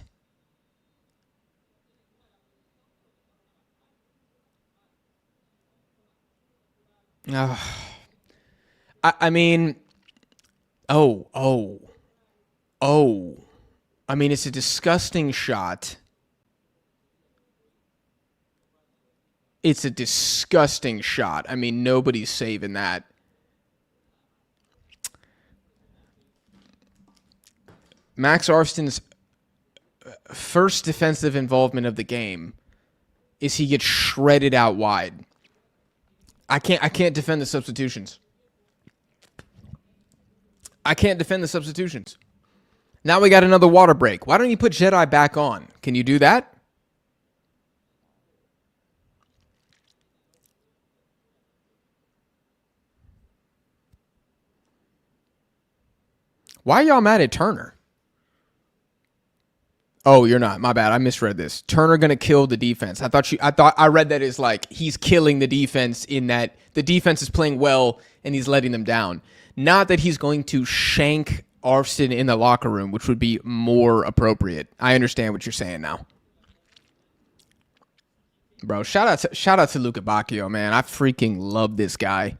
I mean, oh. I mean, it's a disgusting shot. It's a disgusting shot. I mean, nobody's saving that. Max Arston's first defensive involvement of the game is he gets shredded out wide. I can't defend the substitutions. Now we got another water break. Why don't you put Jedi back on? Can you do that? Why are y'all mad at Turner? Oh, you're not. My bad. I misread this. Turner gonna kill the defense. I read that as like he's killing the defense in that the defense is playing well and he's letting them down. Not that he's going to shank Arston in the locker room, which would be more appropriate. I understand what you're saying now. Bro, shout out to Luca Bacchio, man. I freaking love this guy.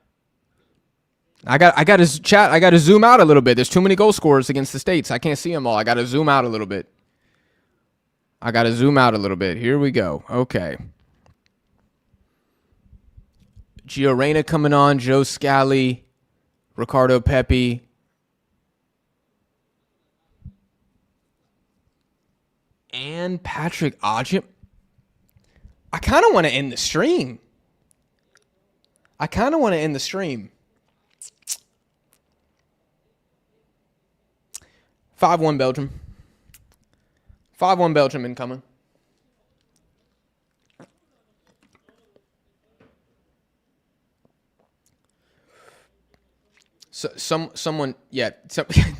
I got his chat. I got to zoom out a little bit. There's too many goal scorers against the States. I can't see them all. I got to zoom out a little bit. Here we go. Okay. Gio Reyna coming on. Joe Scally. Ricardo Pepi. And Patrick Ajip. I kind of want to end the stream. 5-1 Belgium. 5-1 Belgium incoming. So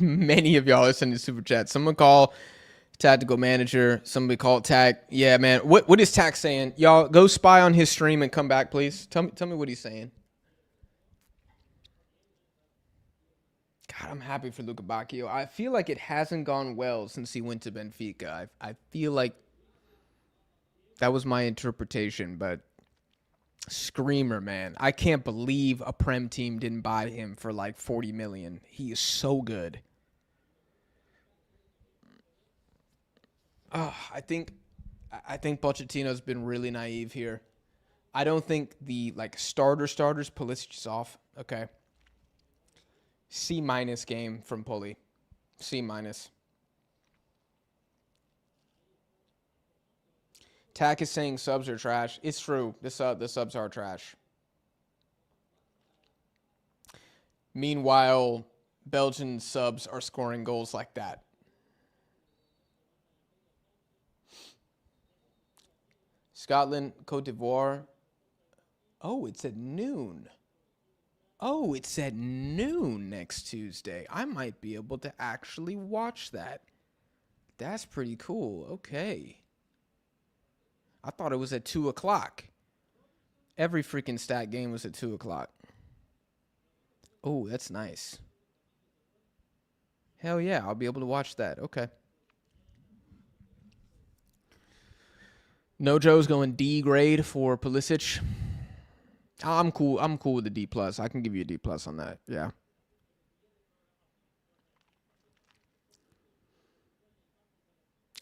many of y'all are sending super chat. Someone call tactical manager. Somebody call Tac. Yeah, man. What is Tac saying? Y'all go spy on his stream and come back, please. Tell me what he's saying. God, I'm happy for Luca Bacchio. I feel like it hasn't gone well since he went to Benfica. I feel like that was my interpretation, but screamer, man. I can't believe a Prem team didn't buy him for like 40 million. He is so good. I think Pochettino's been really naive here. I don't think the like starters Pulisic is off. Okay. C- game from Pully. C-. Tack is saying subs are trash. It's true. The subs are trash. Meanwhile, Belgian subs are scoring goals like that. Scotland, Cote d'Ivoire. Oh, it's at noon. Oh, it's at noon next Tuesday. I might be able to actually watch that. That's pretty cool. Okay. I thought it was at 2 o'clock. Every freaking stat game was at 2 o'clock. Oh, that's nice. Hell yeah, I'll be able to watch that. Okay. Nojo's going D grade for Pulisic. I'm cool. I'm cool with the D plus. I can give you a D plus on that. Yeah.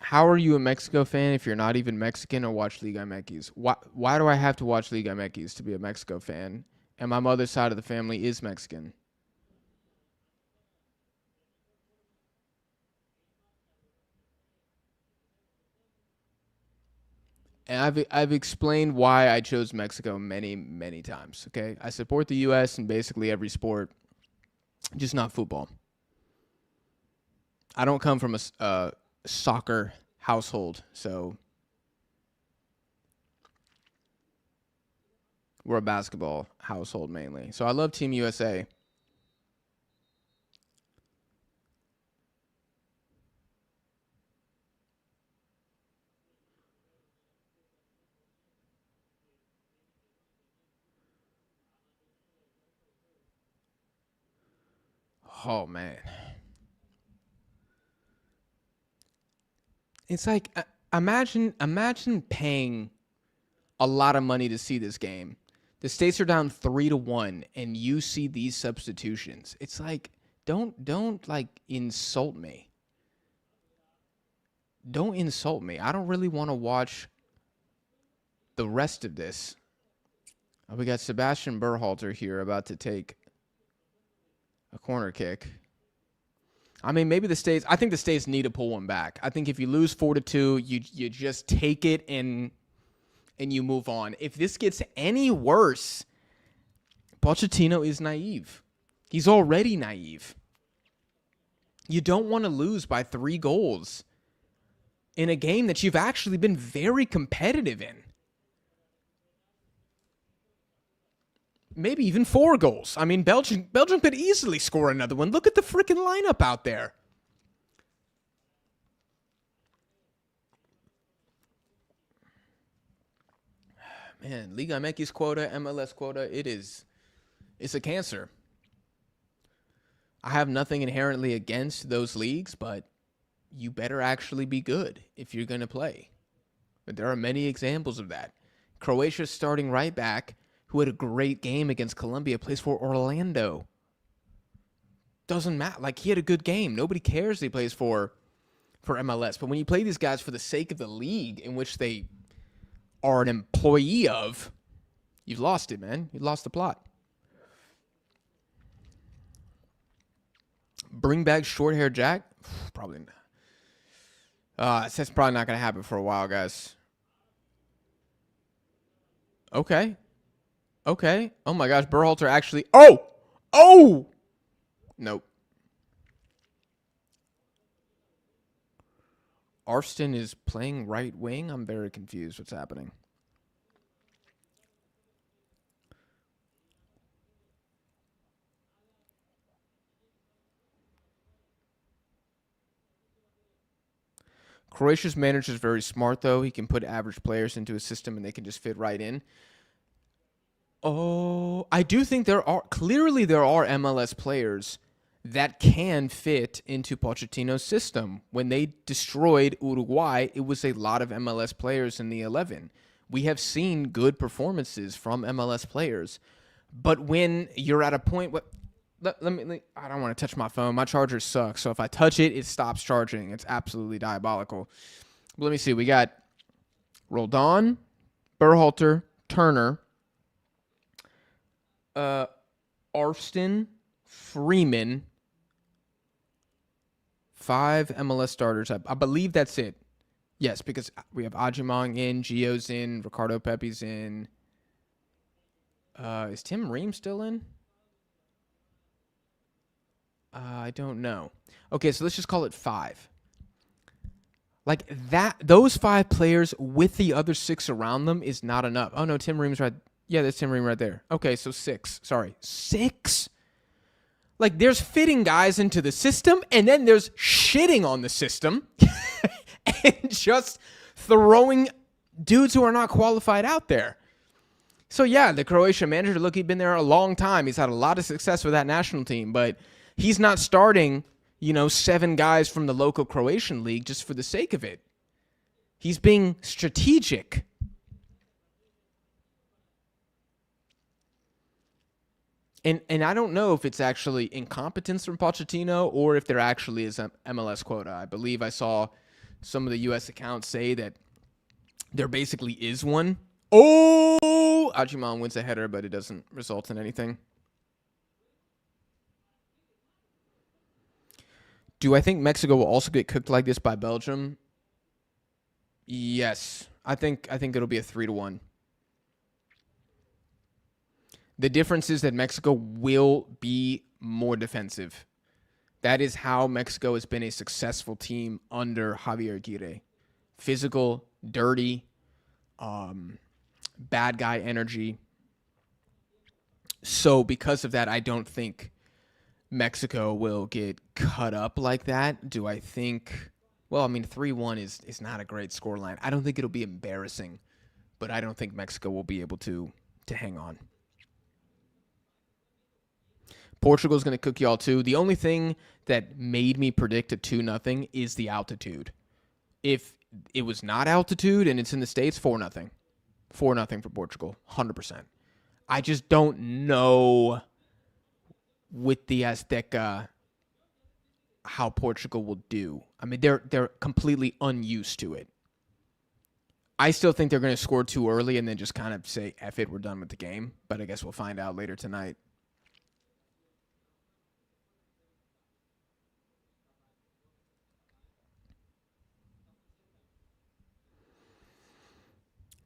How are you a Mexico fan if you're not even Mexican or watch Liga MX? Why do I have to watch Liga MX to be a Mexico fan? And my mother's side of the family is Mexican. And I've explained why I chose Mexico many times. Okay, I support the U.S. in basically every sport, just not football. I don't come from a soccer household, so we're a basketball household mainly. So I love Team USA. Oh man, it's like imagine paying a lot of money to see this game. The States are down 3-1, and you see these substitutions. It's like don't like insult me. Don't insult me. I don't really want to watch the rest of this. Oh, we got Sebastian Berhalter here about to take a corner kick. I mean, maybe the States. I think the States need to pull one back. I think if you lose 4-2, you just take it and you move on. If this gets any worse, Pochettino is naive. He's already naive. You don't want to lose by 3 goals in a game that you've actually been very competitive in. Maybe even 4 goals. I mean, Belgium could easily score another one. Look at the freaking lineup out there. Man, Liga MX quota, MLS quota, it's a cancer. I have nothing inherently against those leagues, but you better actually be good if you're going to play. But there are many examples of that. Croatia's starting right back, who had a great game against Colombia, plays for Orlando. Doesn't matter. Like, he had a good game. Nobody cares that he plays for MLS. But when you play these guys for the sake of the league in which they are an employee of, you've lost it, man. You lost the plot. Bring back short hair Jack? Probably not. That's probably not going to happen for a while, guys. Okay. Oh my gosh, Berhalter actually. Oh! Nope. Arston is playing right wing? I'm very confused what's happening. Croatia's manager is very smart, though. He can put average players into a system and they can just fit right in. Oh, I do think there are MLS players that can fit into Pochettino's system. When they destroyed Uruguay, it was a lot of MLS players in the 11. We have seen good performances from MLS players, but when you're at a point, I don't want to touch my phone. My charger sucks, so if I touch it, it stops charging. It's absolutely diabolical. But let me see. We got Roldan, Berhalter, Turner, Arston, Freeman, 5 MLS starters. I believe that's it. Yes, because we have Ajimong in, Gio's in, Ricardo Pepe's in. Is Tim Ream still in? I don't know. Okay, so let's just call it 5. Like that, those 5 players with the other 6 around them is not enough. Oh no, Tim Ream's right. Yeah, there's Tim Ream right there. Okay, so 6. Sorry, 6. Like there's fitting guys into the system, and then there's shitting on the system, and just throwing dudes who are not qualified out there. So yeah, the Croatian manager, look, he's been there a long time. He's had a lot of success with that national team, but he's not starting, 7 guys from the local Croatian league just for the sake of it. He's being strategic. And I don't know if it's actually incompetence from Pochettino or if there actually is an MLS quota. I believe I saw some of the U.S. accounts say that there basically is one. Oh! Ajimon wins a header, but it doesn't result in anything. Do I think Mexico will also get cooked like this by Belgium? Yes. I think it'll be a 3-1. The difference is that Mexico will be more defensive. That is how Mexico has been a successful team under Javier Aguirre. Physical, dirty, bad guy energy. So because of that, I don't think Mexico will get cut up like that. Do I think... Well, I mean, 3-1 is not a great scoreline. I don't think it'll be embarrassing, but I don't think Mexico will be able to hang on. Portugal's going to cook y'all too. The only thing that made me predict a 2-0 is the altitude. If it was not altitude and it's in the States, 4-0. 4-0 for Portugal, 100%. I just don't know with the Azteca how Portugal will do. I mean, they're completely unused to it. I still think they're going to score too early and then just kind of say, F it, we're done with the game. But I guess we'll find out later tonight.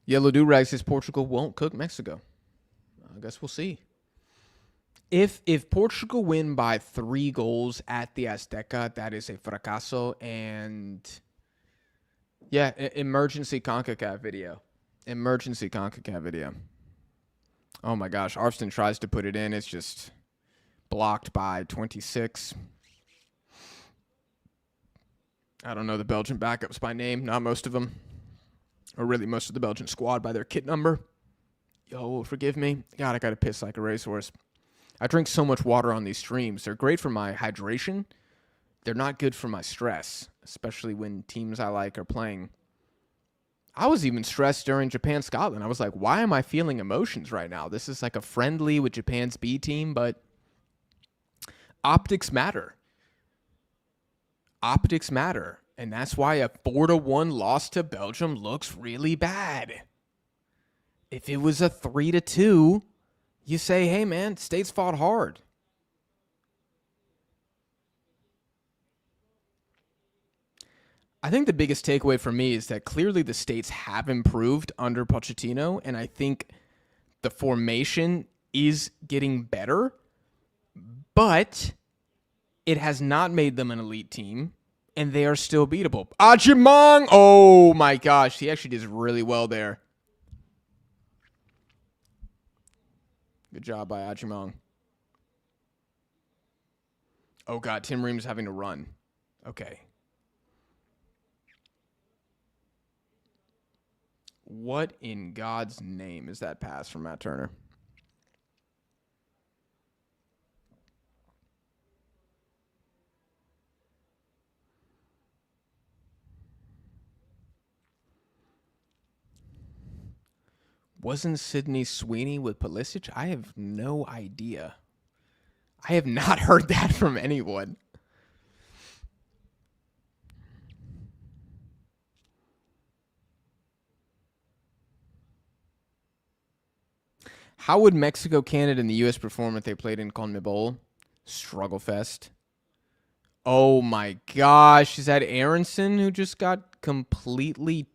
Yellow Durag says Portugal won't cook Mexico. I guess we'll see. If Portugal win by 3 goals at the Azteca, that is a fracaso. And yeah, emergency CONCACAF video. Emergency CONCACAF video. Oh my gosh, Arfston tries to put it in. It's just blocked by 26. I don't know the Belgian backups by name. Not most of them. Or really most of the Belgian squad by their kit number. Yo, forgive me. God, I gotta piss like a racehorse. I drink so much water on these streams. They're great for my hydration. They're not good for my stress, especially when teams I like are playing. I was even stressed during Japan-Scotland. I was like, why am I feeling emotions right now? This is like a friendly with Japan's B team, but optics matter. Optics matter. And that's why a 4-1 loss to Belgium looks really bad. If it was a 3-2, you say, hey, man, States fought hard. I think the biggest takeaway for me is that clearly the States have improved under Pochettino, and I think the formation is getting better, but it has not made them an elite team. And they are still beatable. Ajimong! Oh, my gosh. He actually does really well there. Good job by Ajimong. Oh, God. Tim Ream's having to run. Okay. What in God's name is that pass from Matt Turner? Wasn't Sidney Sweeney with Pulisic? I have no idea. I have not heard that from anyone. How would Mexico, Canada, and the U.S. perform if they played in CONMEBOL? Struggle fest. Oh my gosh. Is that Aronson who just got completely...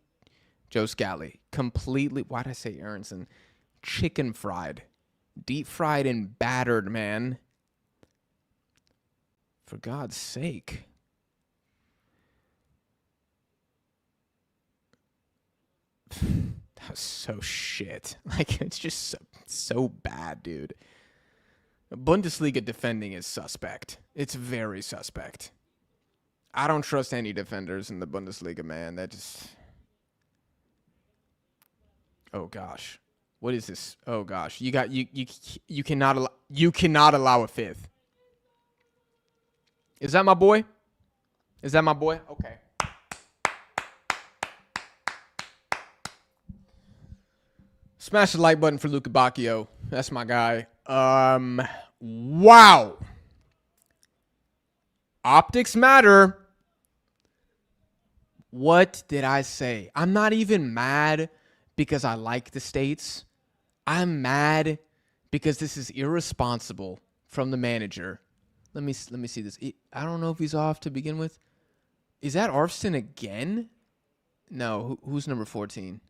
Joe Scally. Completely... Why did I say Aronson? Chicken fried. Deep fried and battered, man. For God's sake. That was so shit. Like, it's just so bad, dude. Bundesliga defending is suspect. It's very suspect. I don't trust any defenders in the Bundesliga, man. That just... Oh, gosh. What is this? Oh, gosh. You cannot allow a fifth. Is that my boy? Is that my boy? Okay. Smash the like button for Luca Bacchio. That's my guy. Wow. Optics matter. What did I say? I'm not even mad because I like the States. I'm mad because this is irresponsible from the manager. Let me see this. I don't know if he's off to begin with. Is that Arfston again? No. Who's number 14?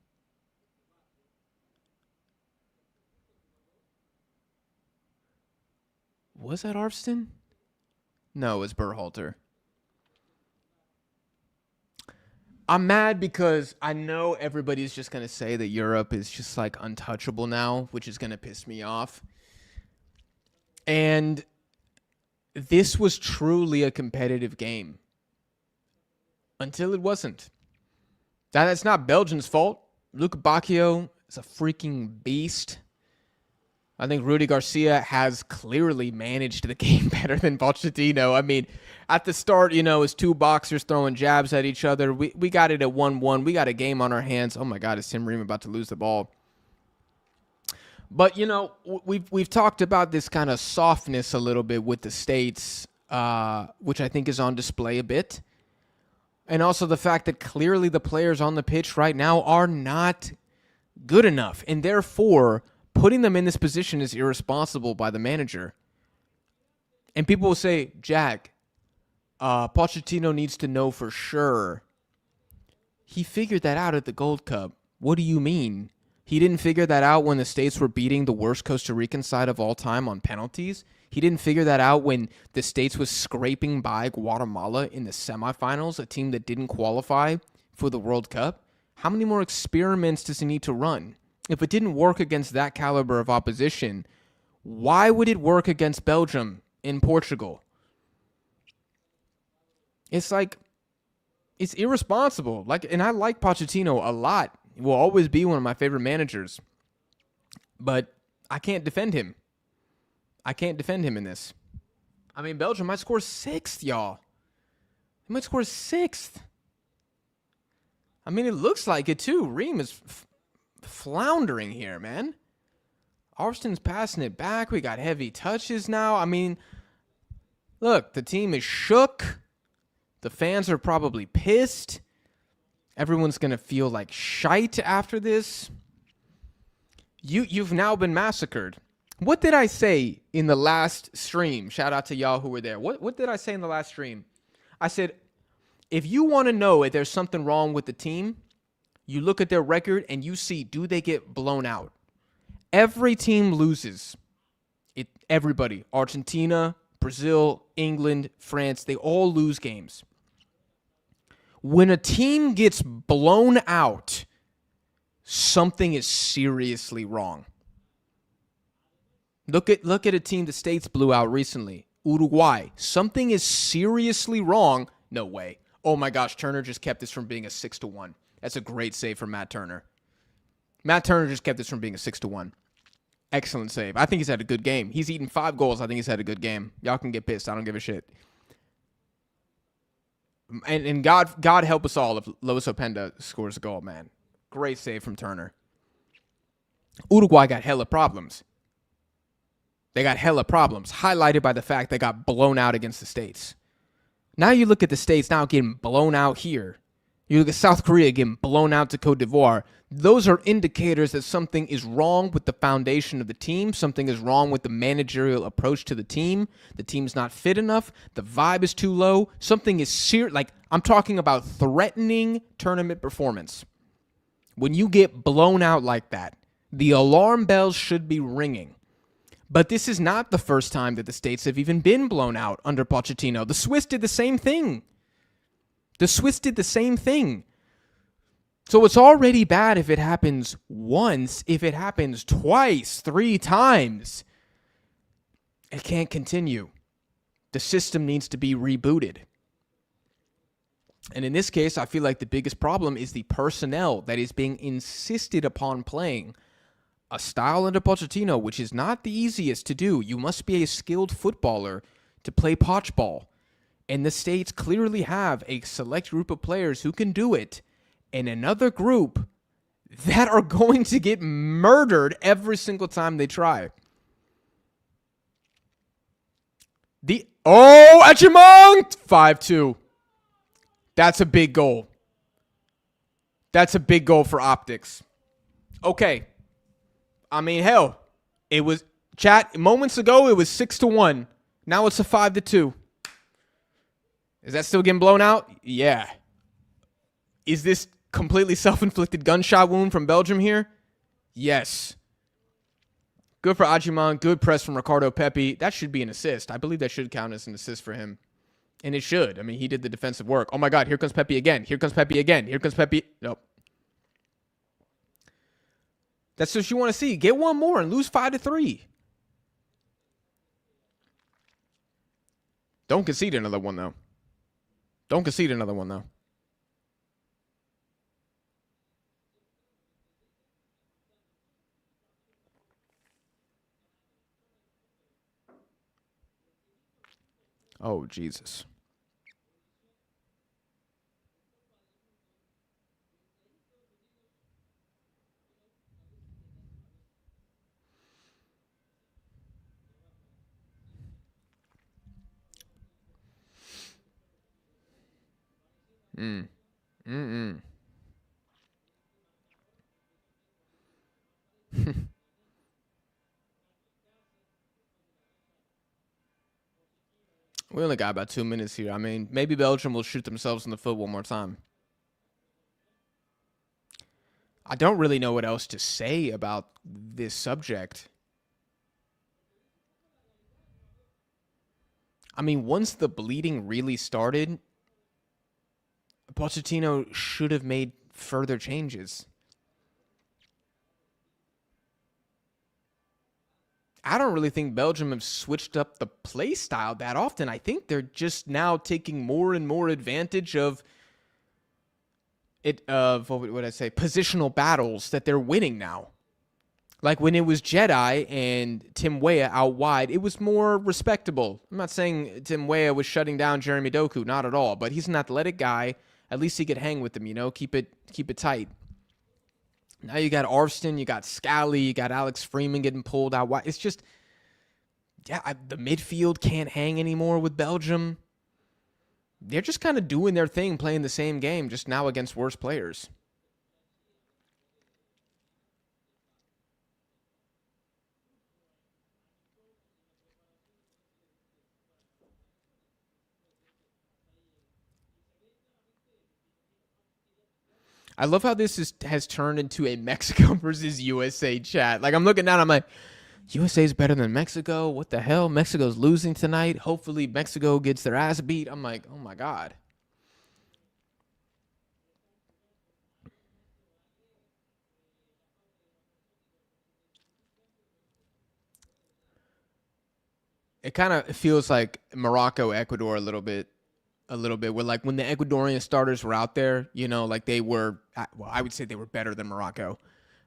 Was that Arfston? No, it's Berhalter. I'm mad because I know everybody's just going to say that Europe is just like untouchable now, which is going to piss me off. And this was truly a competitive game until it wasn't. That's not Belgium's fault. Luca Bacchio is a freaking beast. I think Rudy Garcia has clearly managed the game better than Pochettino. I mean, at the start, as two boxers throwing jabs at each other. We got it at 1-1. We got a game on our hands. Oh, my God, is Tim Ream about to lose the ball? But, we've talked about this kind of softness a little bit with the States, which I think is on display a bit. And also the fact that clearly the players on the pitch right now are not good enough. And therefore, putting them in this position is irresponsible by the manager. And people will say, Jack, Pochettino needs to know for sure. He figured that out at the Gold Cup. What do you mean? He didn't figure that out when the States were beating the worst Costa Rican side of all time on penalties. He didn't figure that out when the States was scraping by Guatemala in the semifinals, a team that didn't qualify for the World Cup. How many more experiments does he need to run? If it didn't work against that caliber of opposition, why would it work against Belgium in Portugal? It's like, it's irresponsible. And I like Pochettino a lot. He will always be one of my favorite managers. But I can't defend him. I can't defend him in this. I mean, Belgium might score 6th, y'all. They might score 6th. I mean, it looks like it, too. Ream is floundering here, man. Arfston's passing it back. We got heavy touches now. I mean, look, the team is shook. The fans are probably pissed. Everyone's going to feel like shite after this. You've now been massacred. What did I say in the last stream? Shout out to y'all who were there. What did I say in the last stream? I said, if you want to know if there's something wrong with the team, you look at their record and you see, do they get blown out? Every team loses. Everybody. Argentina, Brazil, England, France, they all lose games. When a team gets blown out, something is seriously wrong. Look at a team the States blew out recently. Uruguay. Something is seriously wrong. No way. Oh my gosh, Turner just kept this from being a 6-1. That's a great save from Matt Turner. Matt Turner just kept this from being a 6-1. Excellent save. I think he's had a good game. He's eaten 5 goals. I think he's had a good game. Y'all can get pissed. I don't give a shit. And God help us all if Lois Openda scores a goal, man. Great save from Turner. Uruguay got hella problems. They got hella problems, highlighted by the fact they got blown out against the States. Now you look at the States now getting blown out here. You look at South Korea getting blown out to Cote d'Ivoire. Those are indicators that something is wrong with the foundation of the team. Something is wrong with the managerial approach to the team. The team's not fit enough. The vibe is too low. Something is serious. Like, I'm talking about threatening tournament performance. When you get blown out like that, the alarm bells should be ringing. But this is not the first time that the States have even been blown out under Pochettino. The Swiss did the same thing. So it's already bad if it happens once. If it happens twice, 3 times, it can't continue. The system needs to be rebooted. And in this case, I feel like the biggest problem is the personnel that is being insisted upon playing a style under Pochettino, which is not the easiest to do. You must be a skilled footballer to play Poch ball. And the States clearly have a select group of players who can do it, and another group that are going to get murdered every single time they try. Echemont! 5-2. That's a big goal. That's a big goal for optics. Okay. I mean, hell, it was, chat, moments ago, it was 6-1. Now it's a 5-2. Is that still getting blown out? Yeah. Is this completely self-inflicted gunshot wound from Belgium here? Yes. Good for Adjumant. Good press from Ricardo Pepi. That should be an assist. I believe that should count as an assist for him. And it should. I mean, he did the defensive work. Oh, my God. Here comes Pepi again. Here comes Pepi again. Here comes Pepi. Nope. That's what you want to see. Get one more and lose 5-3. Don't concede another one, though. Oh, Jesus. We only got about 2 minutes here. I mean, maybe Belgium will shoot themselves in the foot one more time. I don't really know what else to say about this subject. I mean, once the bleeding really started, Pochettino should have made further changes. I don't really think Belgium have switched up the play style that often. I think they're just now taking more and more advantage of positional battles that they're winning now. Like when it was Jedi and Tim Weah out wide, it was more respectable. I'm not saying Tim Weah was shutting down Jeremy Doku, not at all, but he's an athletic guy. At least he could hang with them, keep it tight. Now you got Arvston, you got Scally, you got Alex Freeman getting pulled out wide. It's just, the midfield can't hang anymore with Belgium. They're just kind of doing their thing, playing the same game, just now against worse players. I love how this has turned into a Mexico versus USA chat. Like, I'm looking down, I'm like, USA's better than Mexico? What the hell? Mexico's losing tonight. Hopefully Mexico gets their ass beat. I'm like, oh my God. It kind of feels like Morocco, Ecuador a little bit. Where like when the Ecuadorian starters were out there, like they were, well, I would say they were better than Morocco.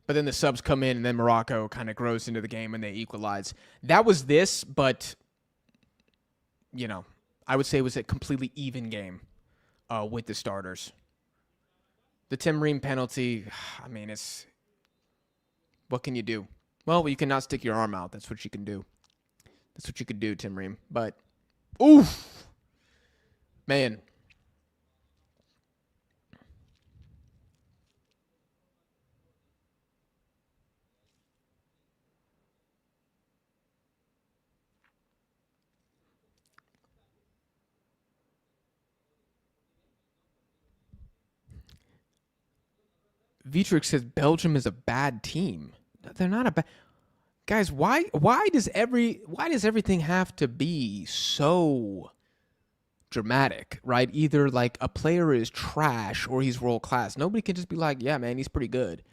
But then the subs come in and then Morocco kind of grows into the game and they equalize. That was this, but, I would say it was a completely even game with the starters. The Tim Ream penalty, I mean, what can you do? Well, you cannot stick your arm out. That's what you can do. That's what you could do, Tim Ream. But, oof. Man. Vitrix says Belgium is a bad team. They're not a bad. Guys, why does everything have to be so dramatic, right? Either like a player is trash or he's world class. Nobody can just be like, yeah, man, he's pretty good.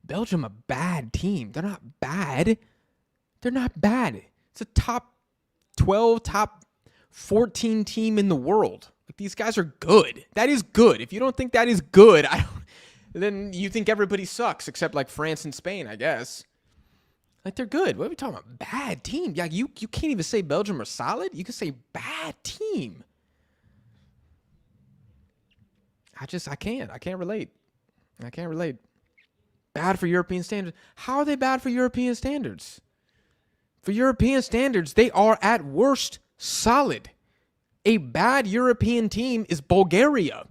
Belgium, a bad team. They're not bad. They're not bad. It's a top 12, top 14 team in the world. Like, these guys are good. That is good. If you don't think that is good, then you think everybody sucks except like France and Spain, I guess. Like, they're good. What are we talking about? Bad team. Yeah, you can't even say Belgium are solid. You can say bad team. I can't. I can't relate. I can't relate. Bad for European standards. How are they bad for European standards? For European standards, they are at worst solid. A bad European team is Bulgaria.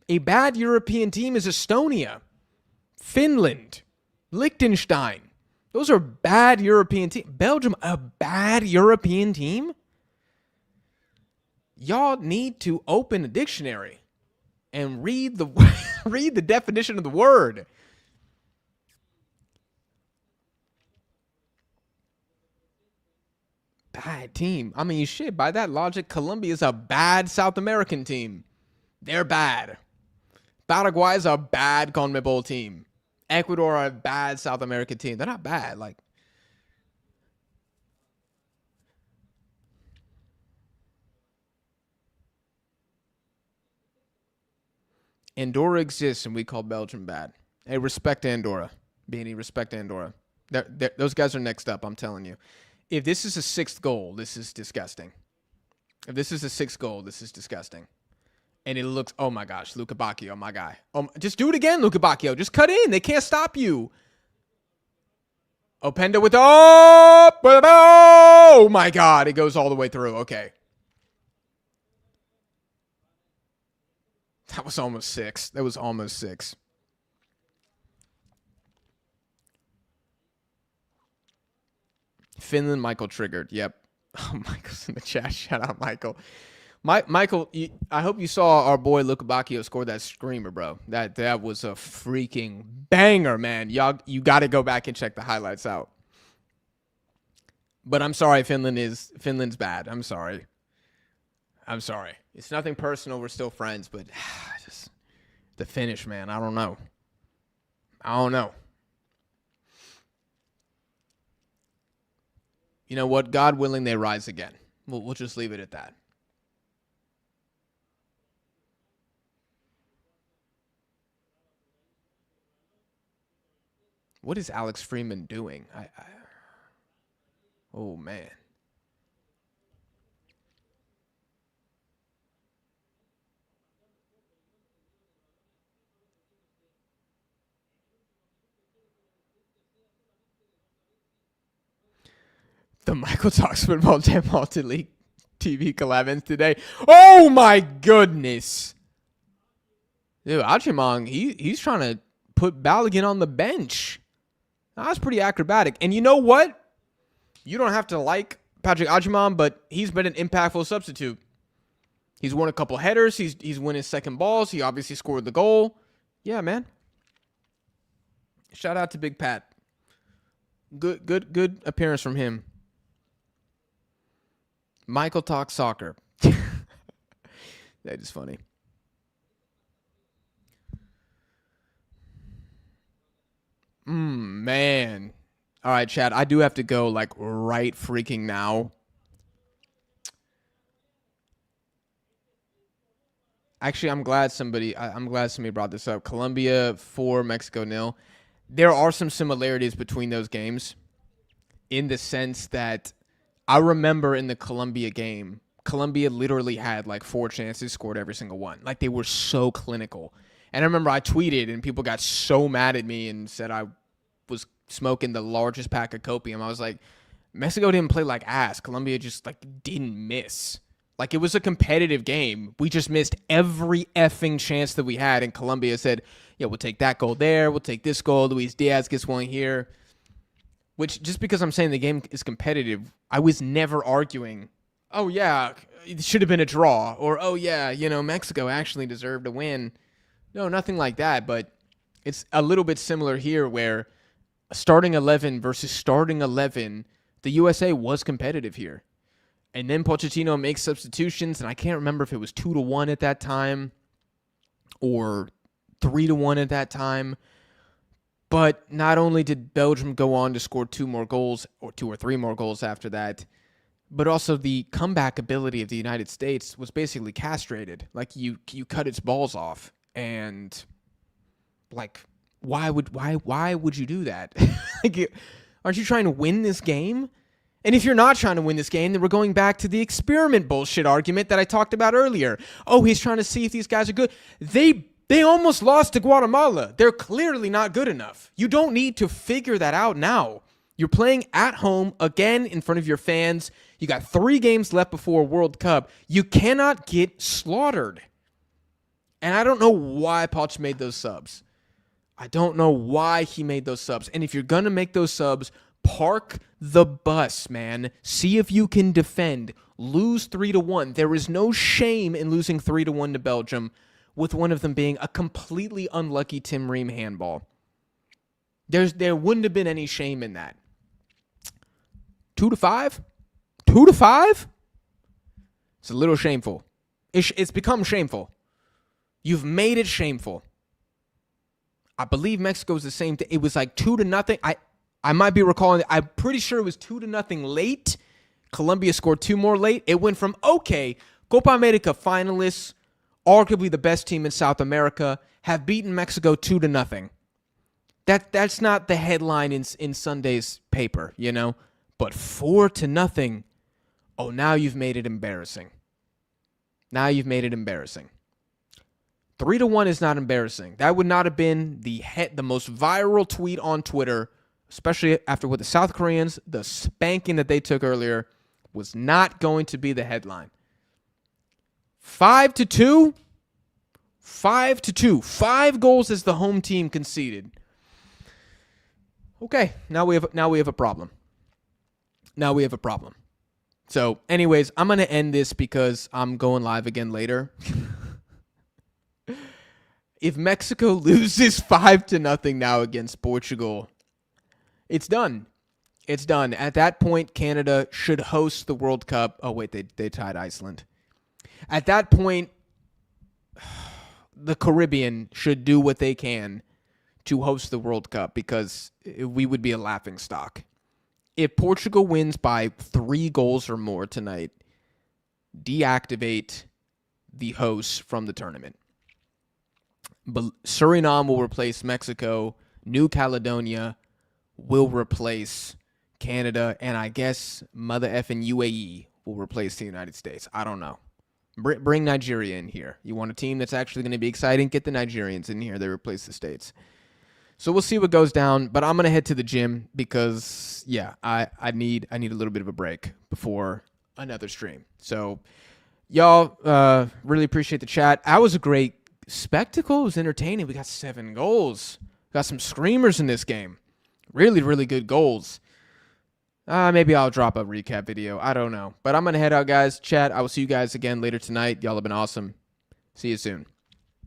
A bad European team is Estonia, Finland, Liechtenstein. Those are bad European teams. Belgium, a bad European team? Y'all need to open a dictionary and read the definition of the word. Bad team. I mean, shit, by that logic, Colombia is a bad South American team. They're bad. Paraguay is a bad CONMEBOL team. Ecuador are a bad South American team. They're not bad. Like, Andorra exists and we call Belgium bad. Hey, respect Andorra. Beanie, respect Andorra. Those guys are next up, I'm telling you. If this is a sixth goal, this is disgusting. If this is a sixth goal, this is disgusting. And it looks, oh my gosh, Luca Bacchio, my guy. Just do it again, Luca Bacchio. Just cut in. They can't stop you. Openda with, oh my God. It goes all the way through. Okay. That was almost six. That was almost six. Finland, Michael triggered. Yep. Oh, Michael's in the chat. Shout out, Michael. Michael, I hope you saw our boy Luca Bacchio score that screamer, bro. That was a freaking banger, man. You got to go back and check the highlights out. But I'm sorry, Finland's bad. I'm sorry. It's nothing personal. We're still friends, but just the finish, man. I don't know. You know what? God willing, they rise again. We'll just leave it at that. What is Alex Freeman doing? Oh, man. The Michael Talks Football Multi League TV collab ends today. Oh, my goodness. Dude, Achimong, he's trying to put Balogun on the bench. That's pretty acrobatic. And you know what? You don't have to like Patrick Achimong, but he's been an impactful substitute. He's won a couple headers. He's winning second balls. He obviously scored the goal. Yeah, man. Shout out to Big Pat. Good appearance from him. Michael talks soccer. That is funny. Man. All right, Chad. I do have to go like right freaking now. Actually, I'm glad somebody brought this up. Colombia 4, Mexico 0. There are some similarities between those games in the sense that I remember in the Colombia game, Colombia literally had like 4 chances, scored every single one. Like, they were so clinical. And I remember I tweeted and people got so mad at me and said I was smoking the largest pack of copium. I was like, Mexico didn't play like ass. Colombia just like didn't miss. Like, it was a competitive game. We just missed every effing chance that we had. And Colombia said, yeah, we'll take that goal there. We'll take this goal. Luis Diaz gets one here. Which, just because I'm saying the game is competitive, I was never arguing, oh, yeah, it should have been a draw. Or, oh, yeah, Mexico actually deserved a win. No, nothing like that. But it's a little bit similar here where starting 11 versus starting 11, the USA was competitive here. And then Pochettino makes substitutions, and I can't remember if it was 2-1 at that time or 3-1 at that time. But not only did Belgium go on to score 2 more goals, or 2 or 3 more goals after that, but also the comeback ability of the United States was basically castrated. Like, you cut its balls off. And, like, why would you do that? Like, aren't you trying to win this game? And if you're not trying to win this game, then we're going back to the experiment bullshit argument that I talked about earlier. Oh, he's trying to see if these guys are good. They almost lost to Guatemala. They're clearly not good enough. You don't need to figure that out now. You're playing at home, again, in front of your fans. You got 3 games left before World Cup. You cannot get slaughtered. And I don't know why Poch made those subs. I don't know why he made those subs. And if you're going to make those subs, park the bus, man. See if you can defend. Lose 3-1. There is no shame in losing 3-1 to Belgium, with one of them being a completely unlucky Tim Ream handball. There wouldn't have been any shame in that. 2-5? 2-5? It's a little shameful. It's become shameful. You've made it shameful. I believe Mexico's the same thing. It was like 2-0. I might be recalling it. I'm pretty sure it was 2-0 late. Colombia scored 2 more late. It went from, okay, Copa America finalists, arguably the best team in South America, have beaten Mexico 2-0. That's not the headline in Sunday's paper, you know? But 4-0. Oh, now you've made it embarrassing. Now you've made it embarrassing. 3-1 is not embarrassing. That would not have been the most viral tweet on Twitter, especially after what the South Koreans, the spanking that they took earlier, was not going to be the headline. 5-2. 5-2. 5 goals as the home team conceded. Okay, now we have a problem. Now we have a problem. So, anyways, I'm going to end this because I'm going live again later. If Mexico loses 5-0 now against Portugal, it's done. It's done. At that point, Canada should host the World Cup. Oh, wait, they tied Iceland. At that point, the Caribbean should do what they can to host the World Cup because we would be a laughingstock. If Portugal wins by 3 goals or more tonight, deactivate the hosts from the tournament. But Suriname will replace Mexico. New Caledonia will replace Canada. And I guess mother effing UAE will replace the United States. I don't know. Bring Nigeria in here. You want a team that's actually going to be exciting? Get the Nigerians in here. They replace the States. So we'll see what goes down. But I'm going to head to the gym because, yeah, I need a little bit of a break before another stream. So, y'all, really appreciate the chat. That was a great spectacle. It was entertaining. We got 7 goals. Got some screamers in this game. Really, really good goals. Maybe I'll drop a recap video. I don't know. But I'm going to head out, guys. Chat, I will see you guys again later tonight. Y'all have been awesome. See you soon.